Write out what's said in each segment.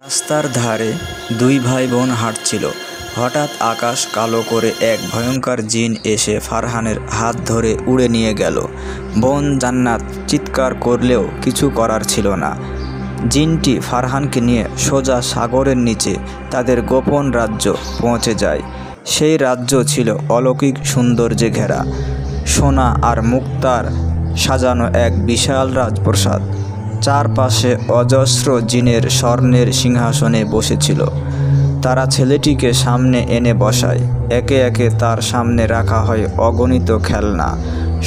রাস্তার ধারে দুই ভাই বোন হাঁটছিল। হঠাৎ আকাশ কালো করে এক ভয়ঙ্কর জিন এসে ফারহানের হাত ধরে উড়ে নিয়ে গেল। বোন জান্নাত চিৎকার করলেও কিছু করার ছিল না। জিনটি ফারহানকে নিয়ে সোজা সাগরের নিচে তাদের গোপন রাজ্য পৌঁছে যায়। সেই রাজ্য ছিল অলৌকিক সৌন্দর্যে ঘেরা, সোনা আর মুক্তার সাজানো এক বিশাল রাজপ্রাসাদ। চারপাশে অজস্র জিনের স্বর্ণের সিংহাসনে বসেছিল। তারা ছেলেটিকে সামনে এনে বসায়। একে একে তার সামনে রাখা হয় অগণিত খেলনা,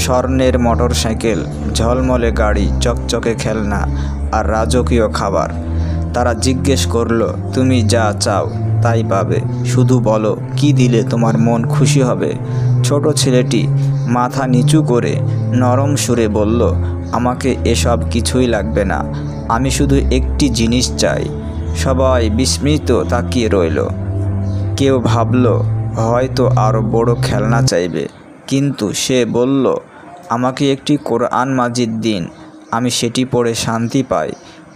স্বর্ণের মোটরসাইকেল, ঝলমলে গাড়ি, চকচকে খেলনা আর রাজকীয় খাবার। তারা জিজ্ঞেস করল, তুমি যা চাও তাই পাবে, শুধু বলো কি দিলে তোমার মন খুশি হবে। ছোট ছেলেটি মাথা নিচু করে নরম সুরে বলল, আমাকে এসব কিছুই লাগবে না, আমি শুধু একটি জিনিস চাই। সবাই বিস্মিত তাকিয়ে রইল। কেউ ভাবল হয়তো আরও বড় খেলনা চাইবে, কিন্তু সে বলল, আমাকে একটি কোরআন মাজিদ দিন, আমি সেটি পড়ে শান্তি পাই।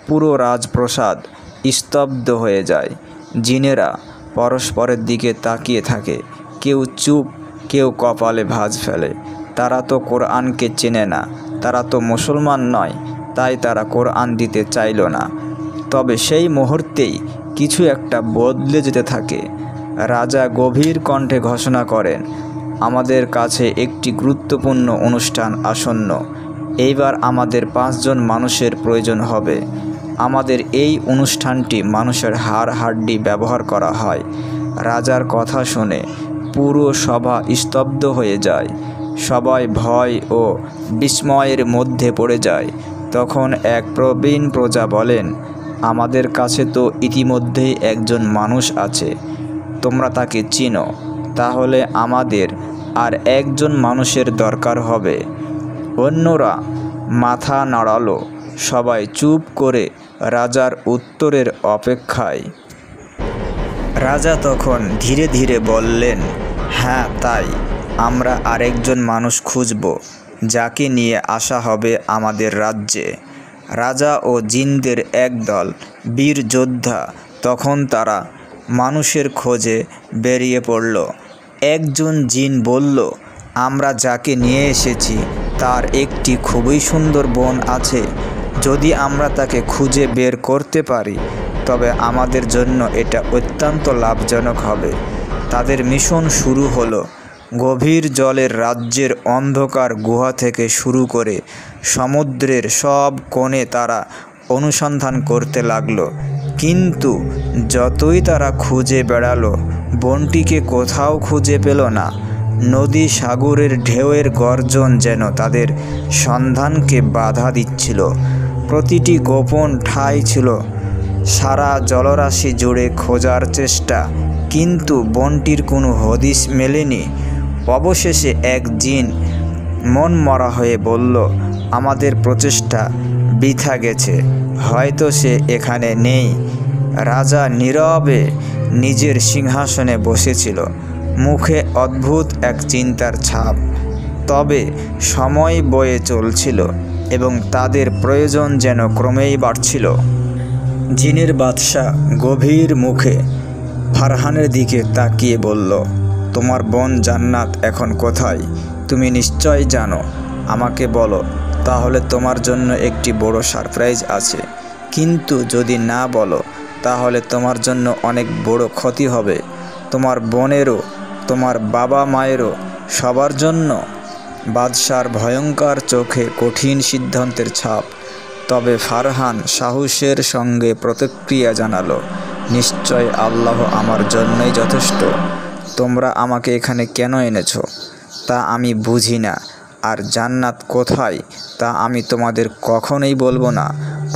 পুরো রাজপ্রাসাদ স্তব্ধ হয়ে যায়। জিনেরা পরস্পরের দিকে তাকিয়ে থাকে, কেউ চুপ, কেউ কপালে ভাঁজ ফেলে। তারা তো কোরআনকে চেনে না, তারা তো মুসলমান নয়, তাই তারা কোরআন দিতে চাইল না। তবে সেই মুহূর্তেই কিছু একটা বদলে যেতে থাকে। রাজা গভীর কণ্ঠে ঘোষণা করেন, আমাদের কাছে একটি গুরুত্বপূর্ণ অনুষ্ঠান আসন্ন। এইবার আমাদের 5 জন মানুষের প্রয়োজন হবে। আমাদের এই অনুষ্ঠানটি মানুষের হাড় হাড্ডি ব্যবহার করা হয়। রাজার কথা শুনে পুরো সভা স্তব্ধ হয়ে যায়। সবাই ভয় ও বিস্ময়ের মধ্যে পড়ে যায়। তখন এক প্রবীণ প্রজা বলেন, আমাদের কাছে তো ইতিমধ্যেই একজন মানুষ আছে, তোমরা তাকে চিনো, তাহলে আমাদের আর একজন মানুষের দরকার হবে। অন্যরা মাথা নাড়ালো। সবাই চুপ করে রাজার উত্তরের অপেক্ষায়। রাজা তখন ধীরে ধীরে বললেন, হ্যাঁ তাই, আমরা আরেকজন মানুষ খুঁজব, যাকে নিয়ে আসা হবে আমাদের রাজ্যে। রাজা ও জিনদের একদল বীর যোদ্ধা তখন তারা মানুষের খোঁজে বেরিয়ে পড়ল। একজন জিন বলল, আমরা যাকে নিয়ে এসেছি তার একটি খুবই সুন্দর বোন আছে। যদি আমরা তাকে খুঁজে বের করতে পারি তবে আমাদের জন্য এটা অত্যন্ত লাভজনক হবে। তাদের মিশন শুরু হলো। গভীর জলের রাজ্যের অন্ধকার গুহা থেকে শুরু করে সমুদ্রের সব কোণে তারা অনুসন্ধান করতে লাগলো। কিন্তু যতই তারা খুঁজে বেড়ালো, বোনটিকে কোথাও খুঁজে পেল না। নদী সাগরের ঢেউয়ের গর্জন যেন তাদের সন্ধানকে বাধা দিচ্ছিল। প্রতিটি গোপন ঠাঁই ছিল সারা জলরাশি জুড়ে খোঁজার চেষ্টা, কিন্তু বোনটির কোনো হদিস মেলেনি। অবশেষে এক জিন মনমরা হয়ে বলল, আমাদের প্রচেষ্টা বৃথা গেছে, হয়তো সে এখানে নেই। রাজা নীরবে নিজের সিংহাসনে বসেছিল, মুখে অদ্ভুত এক চিন্তার ছাপ। তবে সময় বয়ে চলছিল এবং তাদের প্রয়োজন যেন ক্রমেই বাড়ছিল। জিনের বাদশা গভীর মুখে ফারহানের দিকে তাকিয়ে বলল, তোমার বোন জান্নাত এখন কোথায়? তুমি নিশ্চয় জানো, আমাকে বলো, তাহলে তোমার জন্য একটি বড় সারপ্রাইজ আছে। কিন্তু যদি না বলো তাহলে তোমার জন্য অনেক বড় ক্ষতি হবে, তোমার বোনেরও, তোমার বাবা মায়েরও, সবার জন্য। বাদশার ভয়ঙ্কর চোখে কঠিন সিদ্ধান্তের ছাপ। তবে ফারহান সাহসের সঙ্গে প্রতিক্রিয়া জানালো, নিশ্চয় আল্লাহ আমার জন্যই যথেষ্ট। তোমরা আমাকে এখানে কেন এনেছো তা আমি বুঝি না, আর জান্নাত কোথায় তা আমি তোমাদের কখনোই বলবো না।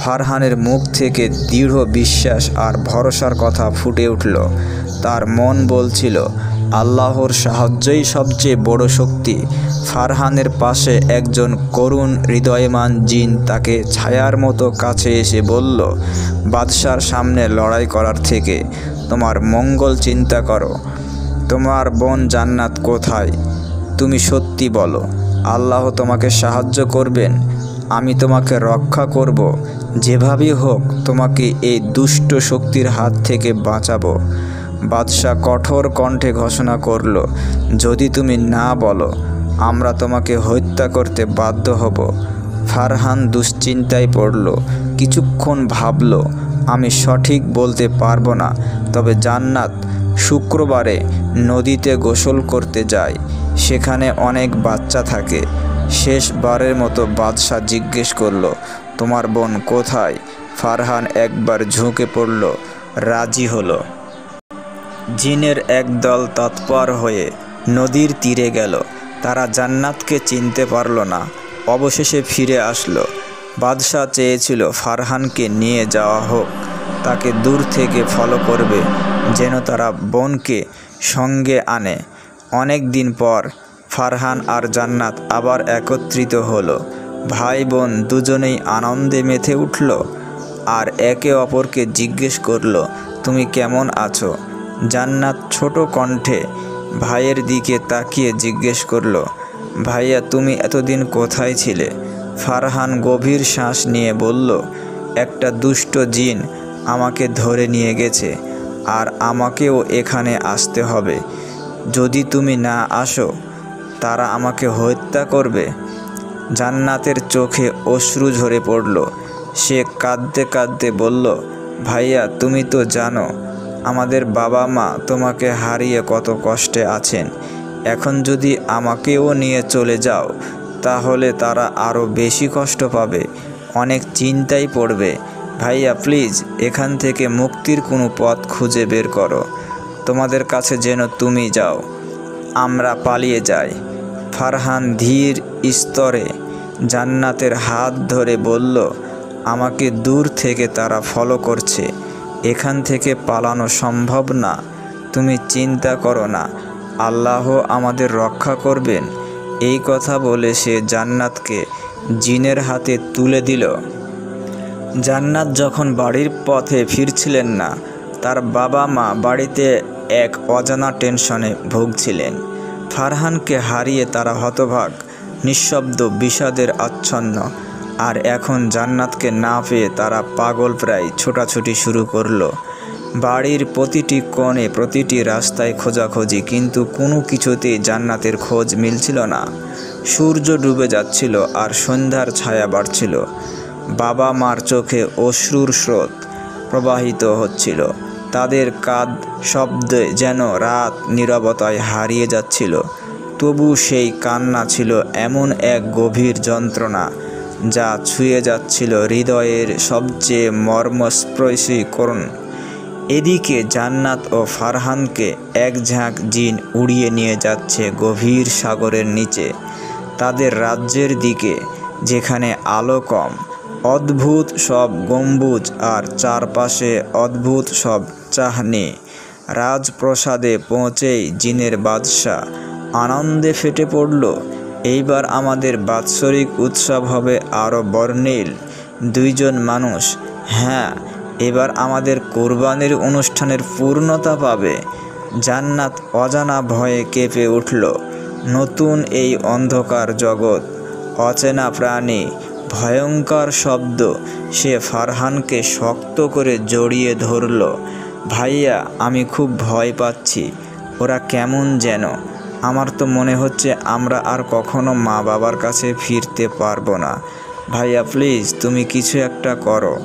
ফারহানের মুখ থেকে দৃঢ় বিশ্বাস আর ভরসার কথা ফুটে উঠল। তার মন বলছিল, আল্লাহর সাহায্যই সবচেয়ে বড় শক্তি। ফারহানের পাশে একজন করুণ হৃদয়মান জিন তাকে ছায়ার মতো কাছে এসে বলল, বাদশার সামনে লড়াই করার থেকে তোমার মঙ্গল চিন্তা করো। তোমার বোন জান্নাত কোথায়? তুমি সত্যি বলো, আল্লাহ তোমাকে সাহায্য করবেন, আমি তোমাকে রক্ষা করব। যেভাবেই হোক তোমাকে এই দুষ্ট শক্তির হাত থেকে বাঁচাবো। বাদশাহ কঠোর কণ্ঠে ঘোষণা করল, যদি তুমি না বলো আমরা তোমাকে হত্যা করতে বাধ্য হব। ফারহান দুশ্চিন্তায় পড়ল। কিছুক্ষণ ভাবল, আমি সঠিক বলতে পারবো না, তবে জান্নাত শুক্রবারে নদীতে গোসল করতে যায়, সেখানে অনেক বাচ্চা থাকে। শেষবারের মতো বাদশাহ জিজ্ঞেস করল, তোমার বোন কোথায়? ফারহান একবার ঝুঁকে পড়ল, রাজি হলো। জিনের একদল তৎপর হয়ে নদীর তীরে গেল। তারা জান্নাতকে চিনতে পারল না। অবশেষে ফিরে আসলো। বাদশাহ চেয়েছিল ফারহানকে নিয়ে যাওয়া হোক, তাকে দূর থেকে ফলো করবে, যেন তারা বোনকে সঙ্গে আনে। অনেক দিন পর ফারহান আর জান্নাত আবার একত্রিত হলো। ভাই বোন দুজনেই আনন্দে মেতে উঠল আর একে অপরকে জিজ্ঞেস করলো, তুমি কেমন আছো? জান্নাত ছোট কণ্ঠে ভাইয়ের দিকে তাকিয়ে জিজ্ঞেস করলো, ভাইয়া তুমি এতদিন কোথায় ছিলে? ফারহান গভীর শ্বাস নিয়ে বলল, একটা দুষ্ট জিন আমাকে ধরে নিয়ে গেছে আর আমাকেও এখানে আসতে হবে। যদি তুমি না আসো তারা আমাকে হত্যা করবে। জান্নাতের চোখে অশ্রু ঝরে পড়ল। সে কাঁদতে কাঁদতে বলল, ভাইয়া তুমি তো জানো আমাদের বাবা মা তোমাকে হারিয়ে কত কষ্টে আছেন। এখন যদি আমাকেও নিয়ে চলে যাও তাহলে তারা আরও বেশি কষ্ট পাবে, অনেক চিন্তায় পড়বে। ভাইয়া প্লিজ এখান থেকে মুক্তির কোনো পথ খুঁজে বের করো। তোমাদের কাছে যেন তুমি যাও, আমরা পালিয়ে যাই। ফারহান ধীর স্তরে জান্নাতের হাত ধরে বলল, আমাকে দূর থেকে তারা ফলো করছে, এখান থেকে পালানো সম্ভব না। তুমি চিন্তা করো না, আল্লাহ আমাদের রক্ষা করবেন। এই কথা বলে সে জান্নাতকে জিনের হাতে তুলে দিল। জান্নাত যখন বাড়ির পথে ফিরছিলেন না, তার বাবা মা বাড়িতে এক অজানা টেনশনে ভুগছিলেন। ফারহানকে হারিয়ে তারা হতভাগ, নিঃশব্দ বিষাদের আচ্ছন্ন। আর এখন জান্নাতকে না পেয়ে তারা পাগল প্রায় ছোটাছুটি শুরু করলো। বাড়ির প্রতিটি কোণে প্রতিটি রাস্তায় খোঁজাখুঁজি, কিন্তু কোনো কিছুতেই জান্নাতের খোঁজ মিলছিল না। সূর্য ডুবে যাচ্ছিল আর সন্ধ্যার ছায়া বাড়ছিল। বাবা মার চোখে অশ্রুর স্রোত প্রবাহিত হচ্ছিল। তাদের কাঁদ শব্দে যেন রাত নীরবতায় হারিয়ে যাচ্ছিল। তবু সেই কান্না ছিল এমন এক গভীর যন্ত্রণা যা ছুঁয়ে যাচ্ছিল হৃদয়ের সবচেয়ে মর্মস্পর্শী কোণ। এদিকে জান্নাত ও ফারহানকে এক ঝাঁক জিন উড়িয়ে নিয়ে যাচ্ছে গভীর সাগরের নিচে, তাদের রাজ্যের দিকে, যেখানে আলো কম, অদ্ভুত সব গম্বুজ আর চারপাশে অদ্ভুত সব চাহনি। রাজপ্রাসাদে পৌঁছেই জিনের বাদশা আনন্দে ফেটে পড়ল। এইবার আমাদের বাৎসরিক উৎসব হবে আরও বর্ণিল। দুইজন মানুষ, হ্যাঁ, এবার আমাদের কোরবানির অনুষ্ঠানের পূর্ণতা পাবে। জান্নাত অজানা ভয়ে কেঁপে উঠল। নতুন এই অন্ধকার জগৎ, অচেনা প্রাণী, ভয়ঙ্কর শব্দ। সে ফারহানকে শক্ত করে জড়িয়ে ধরল। ভাইয়া আমি খুব ভয় পাচ্ছি, ওরা কেমন যেন। আমার তো মনে হচ্ছে আমরা আর কখনো মা বাবার কাছে ফিরতে পারবো না। ভাইয়া প্লিজ তুমি কিছু একটা করো।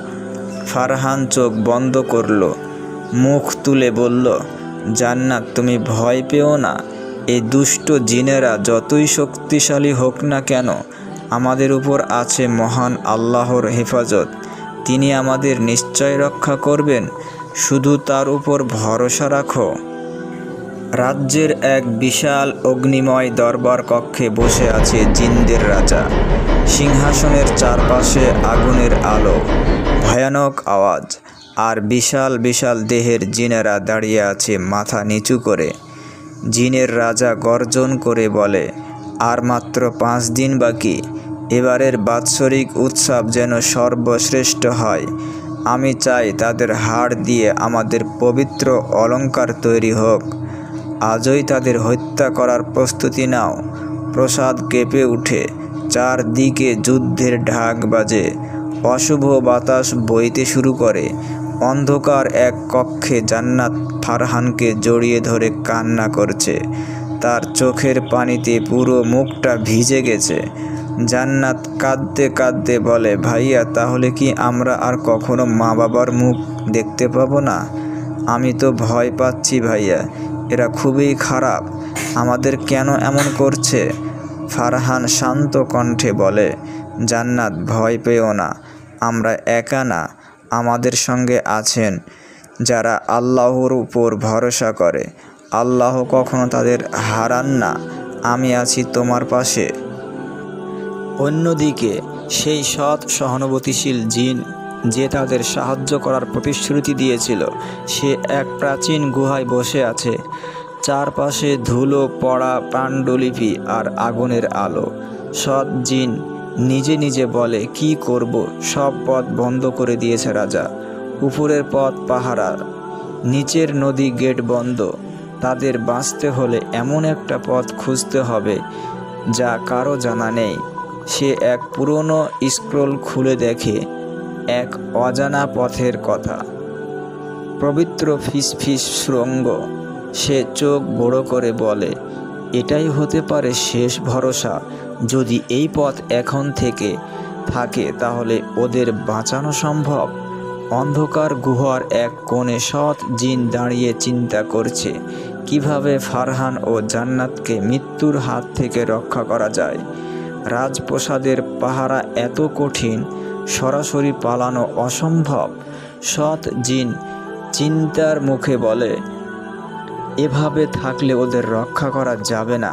ফারহান চোখ বন্ধ করল, মুখ তুলে বলল, জান্নাত তুমি ভয় পেও না। এই দুষ্ট জিনেরা যতই শক্তিশালী হোক না কেন, আমাদের উপর আছে মহান আল্লাহর হেফাজত। তিনি আমাদের নিশ্চয় রক্ষা করবেন, শুধু তার উপর ভরসা রাখো। রাজ্যের এক বিশাল অগ্নিময় দরবার কক্ষে বসে আছে জিনদের রাজা। সিংহাসনের চারপাশে আগুনের আলো, ভয়ানক আওয়াজ, আর বিশাল বিশাল দেহের জিনেরা দাঁড়িয়ে আছে মাথা নিচু করে। জিনের রাজা গর্জন করে বলে, আর মাত্র 5 দিন বাকি। এবারের বাৎসরিক উৎসব যেন সর্বশ্রেষ্ঠ হয়। আমি চাই তাদের হাড় দিয়ে আমাদের পবিত্র অলঙ্কার তৈরি হোক। আজই তাদের হত্যা করার প্রস্তুতি নাও। প্রসাদ কেঁপে উঠে, চারদিকে যুদ্ধের ঢাক বাজে। অশুভ বাতাস বইতে শুরু করে। অন্ধকার এক কক্ষে জান্নাত ফারহানকে জড়িয়ে ধরে কান্না করছে। তার চোখের পানিতে পুরো মুখটা ভিজে গেছে। জান্নাত কাঁদতে কাঁদতে বলে, ভাইয়া, তাহলে কি আমরা আর কখনো মা বাবার মুখ দেখতে পাবো না? আমি তো ভয় পাচ্ছি ভাইয়া, এরা খুবই খারাপ, আমাদের কেন এমন করছে? ফারহান শান্ত কণ্ঠে বলে, জান্নাত, ভয় পেও না, আমরা একা না, আমাদের সঙ্গে আছেন যারা আল্লাহর উপর ভরসা করে। আল্লাহ কখনো তাদের হারান না, আমি আছি তোমার পাশে। অন্যদিকে সেই সৎ সহানুভূতিশীল জিন যে তাদের সাহায্য করার প্রতিশ্রুতি দিয়েছিল, সে এক প্রাচীন গুহায় বসে আছে। চারপাশে ধুলো পড়া পাণ্ডুলিপি আর আগুনের আলো। সৎ জিন নিজে নিজে বলে, কি করব, সব পথ বন্ধ করে দিয়েছে রাজা। উপরের পথ পাহারা, নিচের নদী গেট বন্ধ। তাদের বাঁচতে হলে এমন একটা পথ খুঁজতে হবে যা কারো জানা নেই। সে এক পুরনো স্ক্রোল খুলে দেখে এক অজানা পথের কথা, পবিত্র ফিসফিস সুড়ঙ্গ। সে চোখ বড় করে বলে, এটাই হতে পারে শেষ ভরসা। যদি এই পথ এখন থেকে থাকে তাহলে ওদের বাঁচানো সম্ভব। অন্ধকার গুহার এক কোণে সৎ জিন দাঁড়িয়ে চিন্তা করছে কিভাবে ফারহান ও জান্নাতকে মৃত্যুর হাত থেকে রক্ষা করা যায়। রাজপ্রাসাদের পাহারা এত কঠিন, সরাসরি পালানো অসম্ভব। সৎ জিন চিন্তার মুখে বলে, এভাবে থাকলে ওদের রক্ষা করা যাবে না,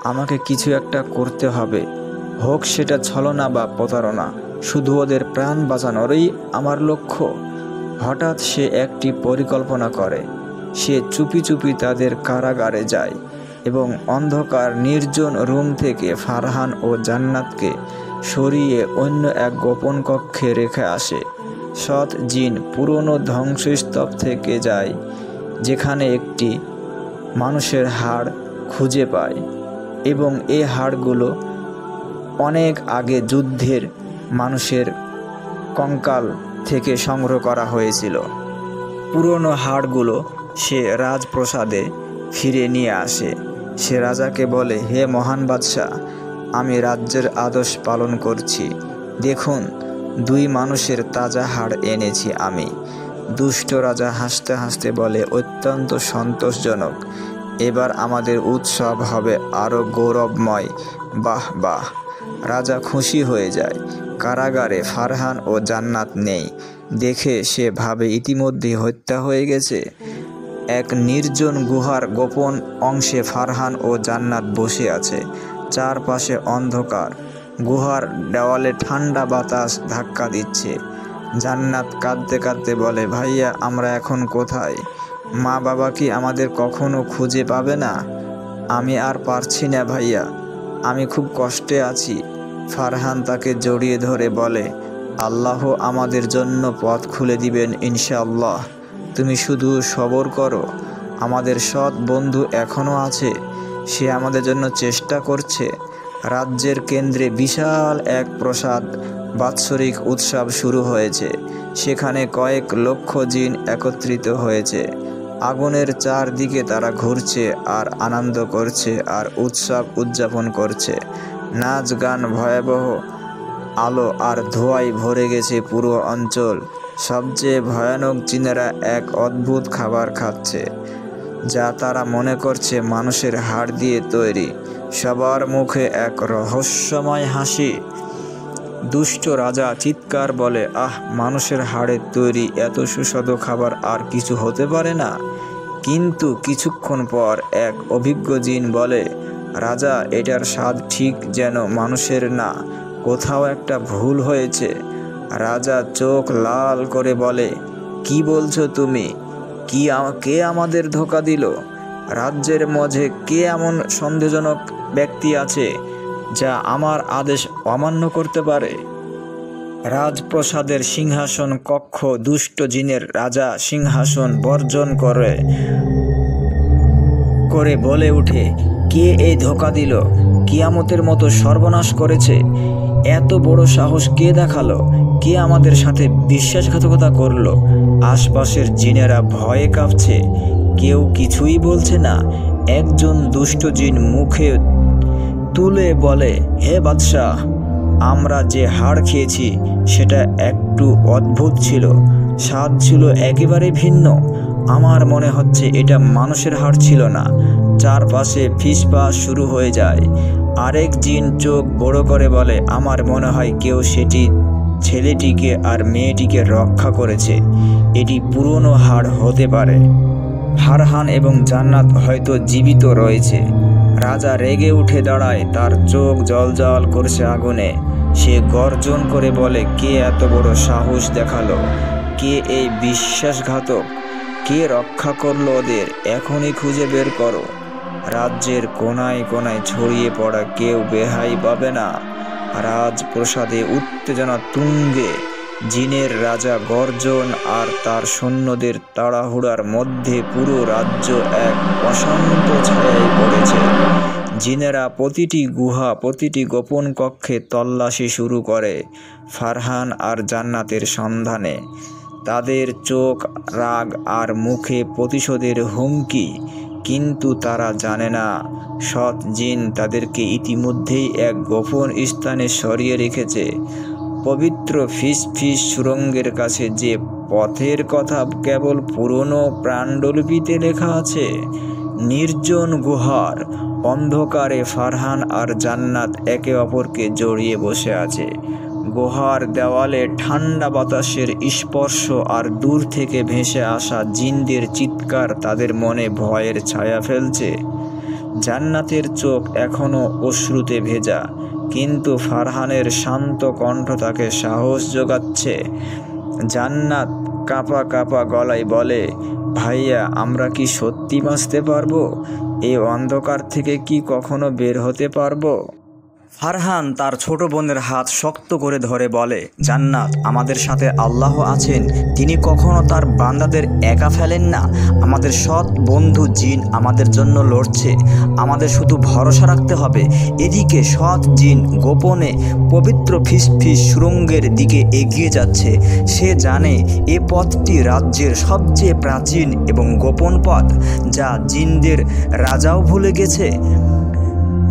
আমাকে কিছু একটা করতে হবে, হোক সেটা ছলনা বা প্রতারণা, শুধু ওদের প্রাণ বাঁচানোরই আমার লক্ষ্য। হঠাৎ সে একটি পরিকল্পনা করে। সে চুপি চুপি তাদের কারাগারে যায় এবং অন্ধকার নির্জন রুম থেকে ফারহান ও জান্নাতকে সরিয়ে অন্য এক গোপন কক্ষে রেখে আসে। সৎ জিন পুরনো ধ্বংসস্তূপ থেকে যায়, যেখানে একটি মানুষের হাড় খুঁজে পায় এবং এই হাড়গুলো অনেক আগে যুদ্ধের মানুষের কঙ্কাল থেকে সংগ্রহ করা হয়েছিল। পুরনো হাড়গুলো সে রাজপ্রাসাদে ফিরে নিয়ে আসে। সে রাজাকে বলে, হে মহান বাদশাহ, আমি রাজ্যের আদেশ পালন করছি। দেখুন, দুই মানুষের তাজা হাড় এনেছি আমি। দুষ্ট রাজা হাসতে হাসতে বলে, অত্যন্ত সন্তোষজনক, এবার আমাদের উৎসব হবে আরও গৌরবময়। বাহ বাহ। রাজা খুশি হয়ে যায়। কারাগারে ফারহান ও জান্নাত নেই দেখে সে ভাবে ইতিমধ্যে হত্যা হয়ে গেছে। এক নির্জন গুহার গোপন অংশে ফারহান ও জান্নাত বসে আছে। চারপাশে অন্ধকার। গুহার দেওয়ালে ঠান্ডা বাতাস ধাক্কা দিচ্ছে। জান্নাত কাঁদতে কাঁদতে বলে, ভাইয়া, আমরা এখন কোথায়? মা বাবা কি আমাদের কখনো খুঁজে পাবে না? আমি আর পারছি না ভাইয়া, আমি খুব কষ্টে আছি। ফারহান তাকে জড়িয়ে ধরে বলে, আল্লাহ আমাদের জন্য পথ খুলে দিবেন ইনশাআল্লাহ, তুমি শুধু সবর করো। আমাদের সৎ বন্ধু এখনও আছে, সে আমাদের জন্য চেষ্টা করছে। রাজ্যের কেন্দ্রে বিশাল এক প্রাসাদ বাৎসরিক উৎসব শুরু হয়েছে। সেখানে কয়েক লক্ষ জিন একত্রিত হয়েছে। আগুনের চারদিকে তারা ঘুরছে আর আনন্দ করছে আর উৎসব উদযাপন করছে। নাচ গান, ভয়াবহ আলো আর ধোঁয়ায় ভরে গেছে পুরো অঞ্চল। সবচেয়ে ভয়ানক জিনেরা এক অদ্ভুত খাবার খাচ্ছে যা তারা মনে করছে মানুষের হাড় দিয়ে তৈরি। সবার মুখে এক রহস্যময় হাসি। দুষ্ট রাজা চিৎকার বলে, আহ, মানুষের হাড়ের তৈরি এত সুস্বাদু খাবার আর কিছু হতে পারে না। কিন্তু কিছুক্ষণ পর এক অভিজ্ঞ জিন বলে, রাজা, এটার স্বাদ ঠিক যেন মানুষের না, কোথাও একটা ভুল হয়েছে। রাজা চোখ লাল করে বলে, কি বলছো তুমি? কে আমাদের ধোঁকা দিল? রাজ্যের মাঝে কে এমন সন্দেহজনক ব্যক্তি আছে যা আমার আদেশ অমান্য করতে পারে? রাজপ্রাসাদের সিংহাসন কক্ষ। দুষ্ট জিনের রাজা সিংহাসন বর্জন করে বলে ওঠে, কে এই ধোঁকা দিল? কিয়ামতের মতো সর্বনাশ করেছে। এত বড় সাহস কে দেখালো? কে আমাদের সাথে বিশ্বাসঘাতকতা করলো? আশপাশের জিনেরা ভয়ে কাঁপছে, কেউ কিছুই বলছে না। একজন দুষ্ট জিন মুখে তুলে বলে, হে বাদশাহ, আমরা যে হাড় খেয়েছি সেটা একটু অদ্ভুত ছিল, স্বাদ ছিল একেবারে ভিন্ন। আমার মনে হচ্ছে এটা মানুষের হাড় ছিল না। চারপাশে ফিসফাস শুরু হয়ে যায়। আরেক জিন চোখ বড় করে বলে, আমার মনে হয় কেউ সেটি ছেলেটিকে আর মেয়েটিকে রক্ষা করেছে। এটি পুরনো হাড় হতে পারে। ফারহান এবং জান্নাত হয়তো জীবিত রয়েছে। রাজা রেগে উঠে দাঁড়ায়, তার চোখ জ্বলজ্বল করছে আগুনে। সে গর্জন করে বলে, কে এত বড় সাহস দেখালো? কে এই বিশ্বাসঘাতক? কে রক্ষা করলো ওদের? এখনই খুঁজে বের করো। রাজ্যের কোনায় কোনায় ছড়িয়ে পড়া কেউ বেহাই পাবে না। রাজপ্রাসাদে উত্তেজনা তুঙ্গে। জিনের রাজা গর্জন আর তার সৈন্যদের তাড়াহুড়ার মধ্যে পুরো রাজ্য এক অশান্ত ছায়ায় পড়েছে। জিনেরা প্রতিটি গুহা, প্রতিটি গোপন কক্ষে তল্লাশি শুরু করে ফারহান আর জান্নাতের সন্ধানে। তাদের চোখ রাগ আর মুখে প্রতিশোধের হুমকি, কিন্তু তারা জানে না সৎ জিন তাদেরকে ইতিমধ্যেই এক গোপন স্থানে সরিয়ে রেখেছে। পবিত্র ফিসফিস সুড়ঙ্গের কাছে, যে পথের কথা কেবল পুরনো পাণ্ডুলিপিতে লেখা আছে। নির্জন গুহার অন্ধকারে ফারহান আর জান্নাত একে অপরকে জড়িয়ে বসে আছে। গুহার দেওয়ালে ঠান্ডা বাতাসের স্পর্শ আর দূর থেকে ভেসে আসা জিনদের চিৎকার তাদের মনে ভয়ের ছায়া ফেলছে। জান্নাতের চোখ এখনো অশ্রুতে ভেজা, কিন্তু ফারহানের শান্ত কণ্ঠ তাকে সাহস যোগাচ্ছে। জান্নাত কাঁপা কাঁপা গলায় বলে, ভাইয়া, আমরা কি সত্যি বাঁচতে পারবো? এই অন্ধকার থেকে কি কখনো বের হতে পারবো? ফারহান তার ছোট বোনের হাত শক্ত করে ধরে বলে, জান্নাত, আমাদের সাথে আল্লাহ আছেন। তিনি কখনো তার বান্দাদের একা ফেলেন না। আমাদের সৎ বন্ধু জিন আমাদের জন্য লড়ছে। আমাদের শুধু ভরসা রাখতে হবে। এদিকে সৎ জিন গোপনে পবিত্র ফিসফিস সুড়ঙ্গের দিকে এগিয়ে যাচ্ছে। সে জানে এ পথটি রাজ্যের সবচেয়ে প্রাচীন এবং গোপন পথ, যা জিনদের রাজাও ভুলে গেছে।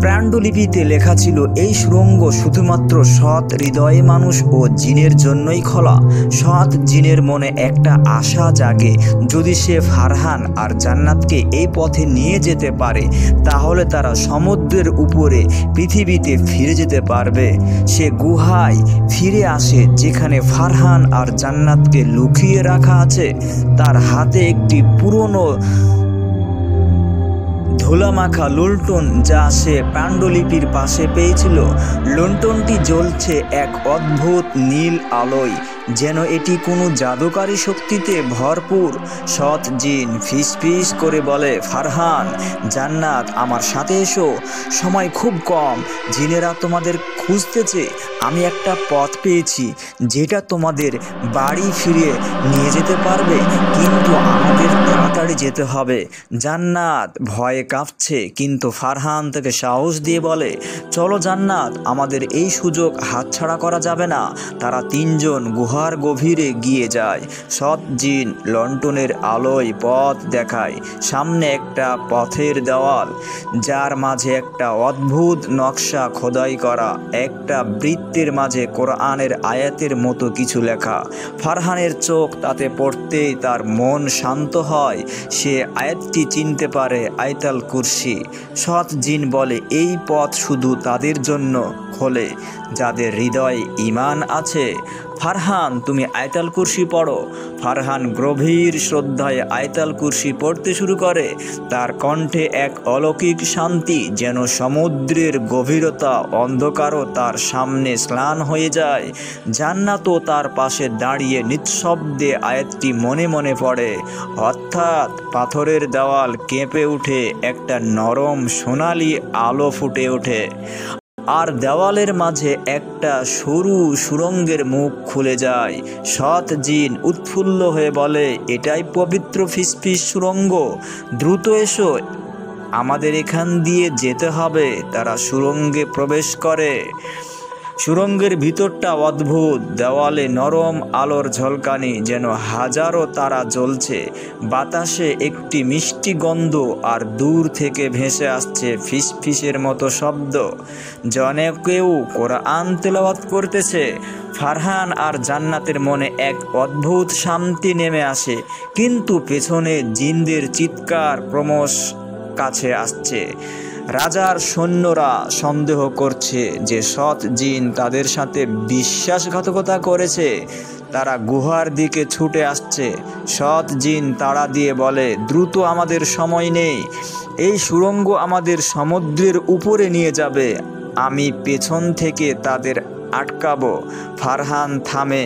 পাণ্ডুলিপিতে লেখা ছিল, এই সুড়ঙ্গ শুধুমাত্র সৎ হৃদয়ে মানুষ ও জিনের জন্যই খোলা। সৎ জিনের মনে একটা আশা জাগে, যদি সে ফারহান আর জান্নাতকে এই পথে নিয়ে যেতে পারে, তাহলে তারা সমুদ্রের উপরে পৃথিবীতে ফিরে যেতে পারবে। সে গুহায় ফিরে আসে, যেখানে ফারহান আর জান্নাতকে লুকিয়ে রাখা আছে। তার হাতে একটি পুরনো ধুলামাখা লুণ্ঠন, যা সে পাণ্ডুলিপির পাশে পেয়েছিল। লুণ্ঠনটি জ্বলছে এক অদ্ভুত নীল আলোয়, যেন এটি কোনো জাদুকারী শক্তিতে ভরপুর। সৎ জিন ফিসফিস করে বলে, ফারহান, জান্নাত, আমার সাথে এসো। সময় খুব কম। জিনেরা তোমাদের খুঁজতেছে। আমি একটা পথ পেয়েছি যেটা তোমাদের বাড়ি ফিরিয়ে নিয়ে যেতে পারবে, কিন্তু আমাদের তাড়াতাড়ি যেতে হবে। জান্নাত ভয়ে কাঁপছে, কিন্তু ফারহান তাকে সাহস দিয়ে বলে, চলো জান্নাত, আমাদের এই সুযোগ হাতছাড়া করা যাবে না। তারা তিনজন গুহার গভীরে গিয়ে যায়। সৎ জিন লণ্ঠনের আলোয় পথ দেখায়। সামনে একটা পথের দেওয়াল, যার মাঝে একটা অদ্ভুত নকশা খোদাই করা। একটা বৃত্তের মাঝে কোরআনের আয়াতের মতো কিছু লেখা। ফারহানের চোখ তাতে পড়তেই তার মন শান্ত হয়। সে আয়াতটি চিনতে পারে, আয়াতুল কুরসি। সৎ জিন বলে, এই পথ শুধু তাদের জন্য খোলে যাদের হৃদয়ে ঈমান আছে। ফারহান, তুমি আয়াতুল কুরসি পড়ো। ফারহান গভীর শ্রদ্ধায় আয়াতুল কুরসি পড়তে শুরু করে। তার কণ্ঠে এক অলৌকিক শান্তি, যেন সমুদ্রের গভীরতা অন্ধকারও তার সামনে স্নান হয়ে যায়। জান্নাতও তার পাশে দাঁড়িয়ে নিঃশব্দে আয়াতটি মনে মনে পড়ে। অর্থাৎ পাথরের দেওয়াল কেঁপে উঠে, একটা নরম সোনালি আলো ফুটে ওঠে, আর দেওয়ালের মাঝে একটা সরু সুড়ঙ্গের মুখ খুলে যায়। সৎ জিন উৎফুল্ল হয়ে বলে, এটাই পবিত্র ফিসফিস সুড়ঙ্গ। দ্রুত এসো, আমাদের এখান দিয়ে যেতে হবে। তারা সুড়ঙ্গে প্রবেশ করে। সুড়ঙ্গের ভিতরটা অদ্ভুত, দেওয়ালে নরম আলোর ঝলকানি, যেন হাজারো তারা জ্বলছে। বাতাসে একটি মিষ্টি গন্ধ, আর দূর থেকে ভেসে আসছে ফিসফিসের মতো শব্দ, যেন কেউ কোরআন তেলাওয়াত করতেছে। ফারহান আর জান্নাতের মনে এক অদ্ভুত শান্তি নেমে আসে, কিন্তু পেছনে জিনদের চিৎকার ক্রমশ কাছে আসছে। রাজার সৈন্যরা সন্দেহ করছে যে সৎ জিন তাদের সাথে বিশ্বাসঘাতকতা করেছে। তারা গুহার দিকে ছুটে আসছে। সৎ জিন তাড়া দিয়ে বলে, দ্রুত, আমাদের সময় নেই, এই সুড়ঙ্গ আমাদের সমুদ্রের উপরে নিয়ে যাবে। আমি পেছন থেকে তাদের আটকাবো। ফারহান থামে।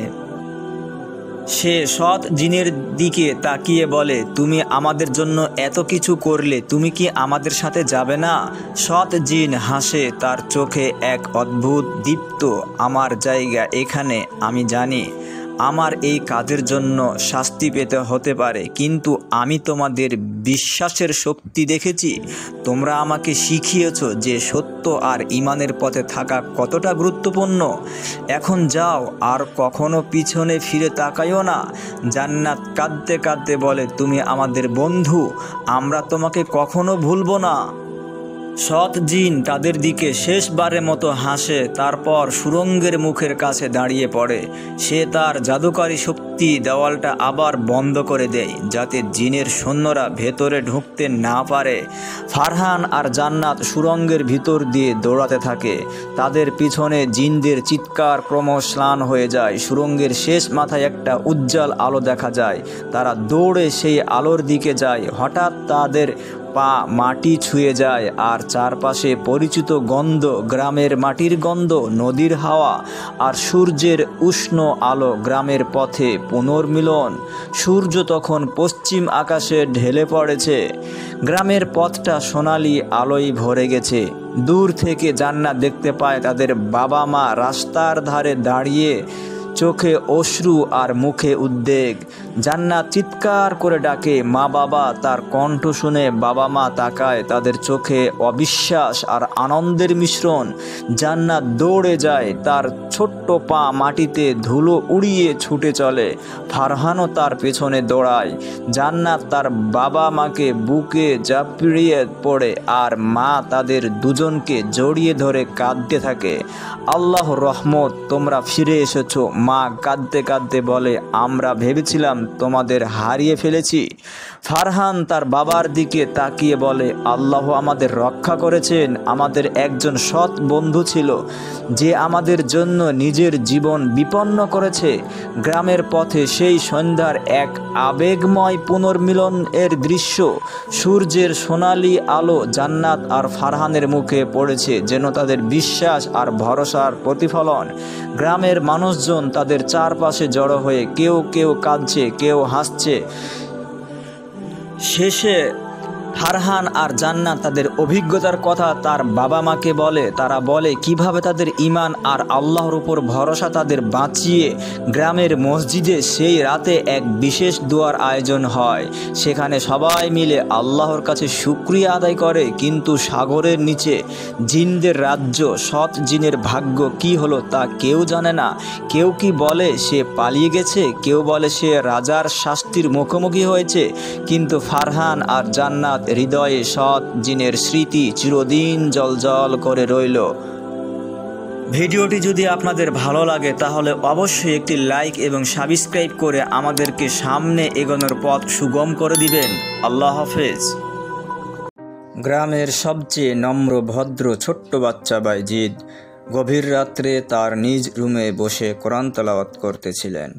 সে সৎ জিনের দিকে তাকিয়ে বলে, তুমি আমাদের জন্য এত কিছু করলে, তুমি কি আমাদের সাথে যাবে না? সৎ জিন হাসে, তার চোখে এক অদ্ভুত দীপ্ত। আমার জায়গা এখানে, আমি জানি আমার এই কাজের জন্য শাস্তি পেতে হতে পারে, কিন্তু আমি তোমাদের বিশ্বাসের শক্তি দেখেছি। তোমরা আমাকে শিখিয়েছ যে সত্য আর ঈমানের পথে থাকা কতটা গুরুত্বপূর্ণ। এখন যাও, আর কখনো পিছনে ফিরে তাকাইও না। জান্নাত কাঁদতে কাঁদতে বলে, তুমি আমাদের বন্ধু, আমরা তোমাকে কখনো ভুলব না। সৎ জিন তাদের দিকে শেষবারের মতো হাসে, তারপর সুড়ঙ্গের মুখের কাছে দাঁড়িয়ে পড়ে। সে তার জাদুকারী শক্তি দেওয়ালটা আবার বন্ধ করে দেয়, যাতে জিনের সৈন্যরা ভেতরে ঢুকতে না পারে। ফারহান আর জান্নাত সুড়ঙ্গের ভিতর দিয়ে দৌড়াতে থাকে। তাদের পিছনে জিনদের চিৎকার ক্রমশ ম্লান হয়ে যায়। সুড়ঙ্গের শেষ মাথায় একটা উজ্জ্বল আলো দেখা যায়। তারা দৌড়ে সেই আলোর দিকে যায়। হঠাৎ তাদের পা মাটি ছুঁয়ে যায়, আর চারপাশে পরিচিত গন্ধ, গ্রামের মাটির গন্ধ, নদীর হাওয়া আর সূর্যের উষ্ণ আলো। গ্রামের পথে পুনর্মিলন। সূর্য তখন পশ্চিম আকাশে ঢেলে পড়েছে। গ্রামের পথটা সোনালি আলোয় ভরে গেছে। দূর থেকে জান্নাত দেখতে পায় তাদের বাবা মা রাস্তার ধারে দাঁড়িয়ে, চোখে অশ্রু আর মুখে উদ্বেগ। জান্নাত চিৎকার করে ডাকে, মা বাবা। তার কণ্ঠ শুনে বাবা মা তাকায়, তাদের চোখে অবিশ্বাস আর আনন্দের মিশ্রণ। জান্নাত দৌড়ে যায়, তার ছোট্ট পা মাটিতে ধুলো উড়িয়ে ছুটে চলে। ফারহানও তার পেছনে দৌড়ায়। জান্নাত তার বাবা মাকে বুকে ঝাঁপিয়ে পড়ে, আর মা তাদের দুজনকে জড়িয়ে ধরে কাঁদতে থাকে। আল্লাহর রহমত, তোমরা ফিরে এসেছো। মা কাঁদতে কাঁদতে বলে, আমরা ভেবেছিলাম তোমাদের হারিয়ে ফেলেছি। ফারহান তার বাবার দিকে তাকিয়ে বলে, আল্লাহ আমাদের রক্ষা করেছেন। আমাদের একজন সৎ বন্ধু ছিল, যে আমাদের জন্য নিজের জীবন বিপন্ন করেছে। গ্রামের পথে সেই সন্ধ্যার এক আবেগময় পুনর্মিলন এর দৃশ্য। সূর্যের সোনালি আলো জান্নাত আর ফারহানের মুখে পড়েছে, যেন তাদের বিশ্বাস আর ভরসার প্রতিফলন। গ্রামের মানুষজন তাদের চারপাশে জড়ো হয়ে কেউ কেউ কাঁদছে, কেউ হাসছে। শেষে ফারহান আর জান্নাত তাদের অভিজ্ঞতার কথা তার বাবা মাকে বলে। তারা বলে কিভাবে তাদের ঈমান আর আল্লাহর উপর ভরসা তাদের বাঁচিয়ে। গ্রামের মসজিদে সেই রাতে এক বিশেষ দোয়ার আয়োজন হয়। সেখানে সবাই মিলে আল্লাহর কাছে শুকরিয়া আদায় করে। কিন্তু সাগরের নিচে জিনদের রাজ্য, সৎ জিনের ভাগ্য কি হলো তা কেউ জানে না। কেউ কি বলে সে পালিয়ে গেছে, কেউ বলে সে রাজার শাস্তির মুখোমুখি হয়েছে। কিন্তু ফারহান আর জান্নাত হৃদয়ে সৎ জিনের স্মৃতি চিরদিন জ্বলজ্বল করে রইল। ভিডিওটি যদি আপনাদের ভালো লাগে তাহলে অবশ্যই একটি লাইক এবং সাবস্ক্রাইব করে আমাদেরকে সামনে এগোনোর পথ সুগম করে দিবেন। আল্লাহ হাফেজ। গ্রামের সবচেয়ে নম্র ভদ্র ছোট্ট বাচ্চা বাইজিদ গভীর রাত্রে তার নিজ রুমে বসে কোরআন তেলাওয়াত করতেছিলেন